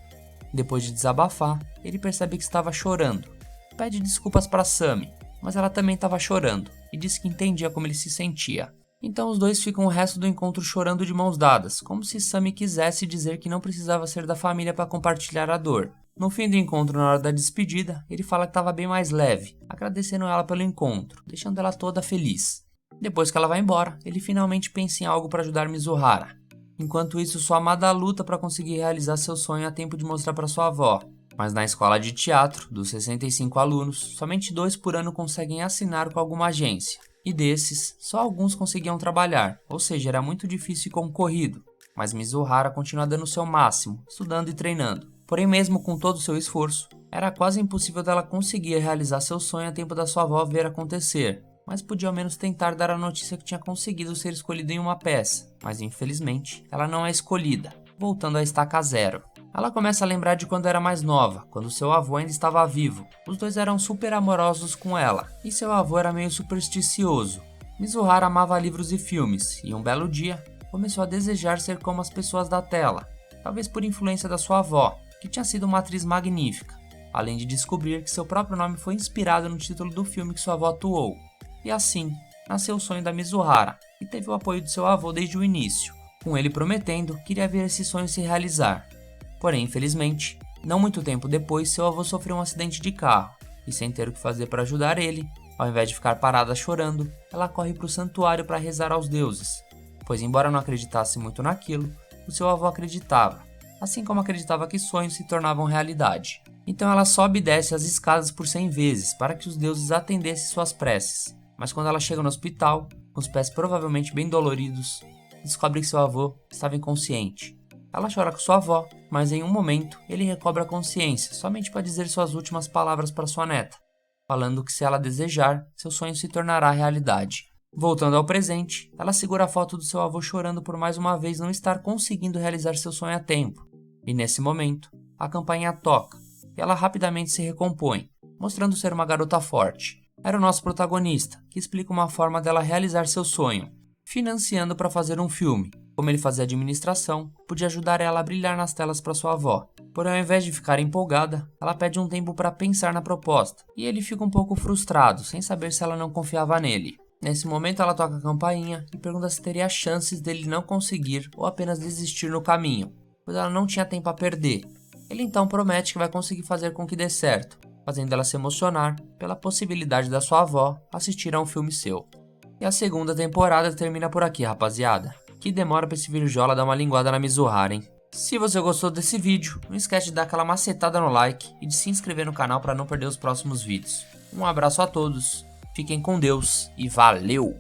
Depois de desabafar, ele percebe que estava chorando. Pede desculpas para Sammy, mas ela também estava chorando e disse que entendia como ele se sentia. Então os dois ficam o resto do encontro chorando de mãos dadas, como se Sammy quisesse dizer que não precisava ser da família para compartilhar a dor. No fim do encontro, na hora da despedida, ele fala que estava bem mais leve, agradecendo ela pelo encontro, deixando ela toda feliz. Depois que ela vai embora, ele finalmente pensa em algo para ajudar Mizuhara. Enquanto isso, sua amada luta para conseguir realizar seu sonho a tempo de mostrar para sua avó. Mas na escola de teatro, dos 65 alunos, somente 2 por ano conseguem assinar com alguma agência. E desses, só alguns conseguiam trabalhar, ou seja, era muito difícil e concorrido. Mas Mizuhara continua dando o seu máximo, estudando e treinando. Porém, mesmo com todo o seu esforço, era quase impossível dela conseguir realizar seu sonho a tempo da sua avó ver acontecer. Mas podia ao menos tentar dar a notícia que tinha conseguido ser escolhida em uma peça. Mas infelizmente, ela não é escolhida, voltando à estaca zero. Ela começa a lembrar de quando era mais nova, quando seu avô ainda estava vivo. Os dois eram super amorosos com ela, e seu avô era meio supersticioso. Mizuhara amava livros e filmes, e um belo dia, começou a desejar ser como as pessoas da tela, talvez por influência da sua avó, que tinha sido uma atriz magnífica, além de descobrir que seu próprio nome foi inspirado no título do filme que sua avó atuou. E assim, nasceu o sonho da Mizuhara, e teve o apoio de seu avô desde o início, com ele prometendo que iria ver esse sonho se realizar. Porém, infelizmente, não muito tempo depois, seu avô sofreu um acidente de carro, e sem ter o que fazer para ajudar ele, ao invés de ficar parada chorando, ela corre para o santuário para rezar aos deuses, pois embora não acreditasse muito naquilo, o seu avô acreditava, assim como acreditava que sonhos se tornavam realidade. Então ela sobe e desce as escadas por 100 vezes para que os deuses atendessem suas preces, mas quando ela chega no hospital, com os pés provavelmente bem doloridos, descobre que seu avô estava inconsciente. Ela chora com sua avó, mas em um momento ele recobra a consciência, somente para dizer suas últimas palavras para sua neta, falando que se ela desejar, seu sonho se tornará realidade. Voltando ao presente, ela segura a foto do seu avô chorando por mais uma vez não estar conseguindo realizar seu sonho a tempo. E nesse momento, a campainha toca, e ela rapidamente se recompõe, mostrando ser uma garota forte. Era o nosso protagonista, que explica uma forma dela realizar seu sonho, financiando para fazer um filme. Como ele fazia administração, podia ajudar ela a brilhar nas telas para sua avó. Porém, ao invés de ficar empolgada, ela pede um tempo para pensar na proposta, e ele fica um pouco frustrado, sem saber se ela não confiava nele. Nesse momento, ela toca a campainha e pergunta se teria chances dele não conseguir ou apenas desistir no caminho, pois ela não tinha tempo a perder. Ele então promete que vai conseguir fazer com que dê certo, fazendo ela se emocionar pela possibilidade da sua avó assistir a um filme seu. E a segunda temporada termina por aqui, rapaziada. Que demora pra esse Virjola dar uma linguada na Mizuhara, hein? Se você gostou desse vídeo, não esquece de dar aquela macetada no like e de se inscrever no canal para não perder os próximos vídeos. Um abraço a todos, fiquem com Deus e valeu!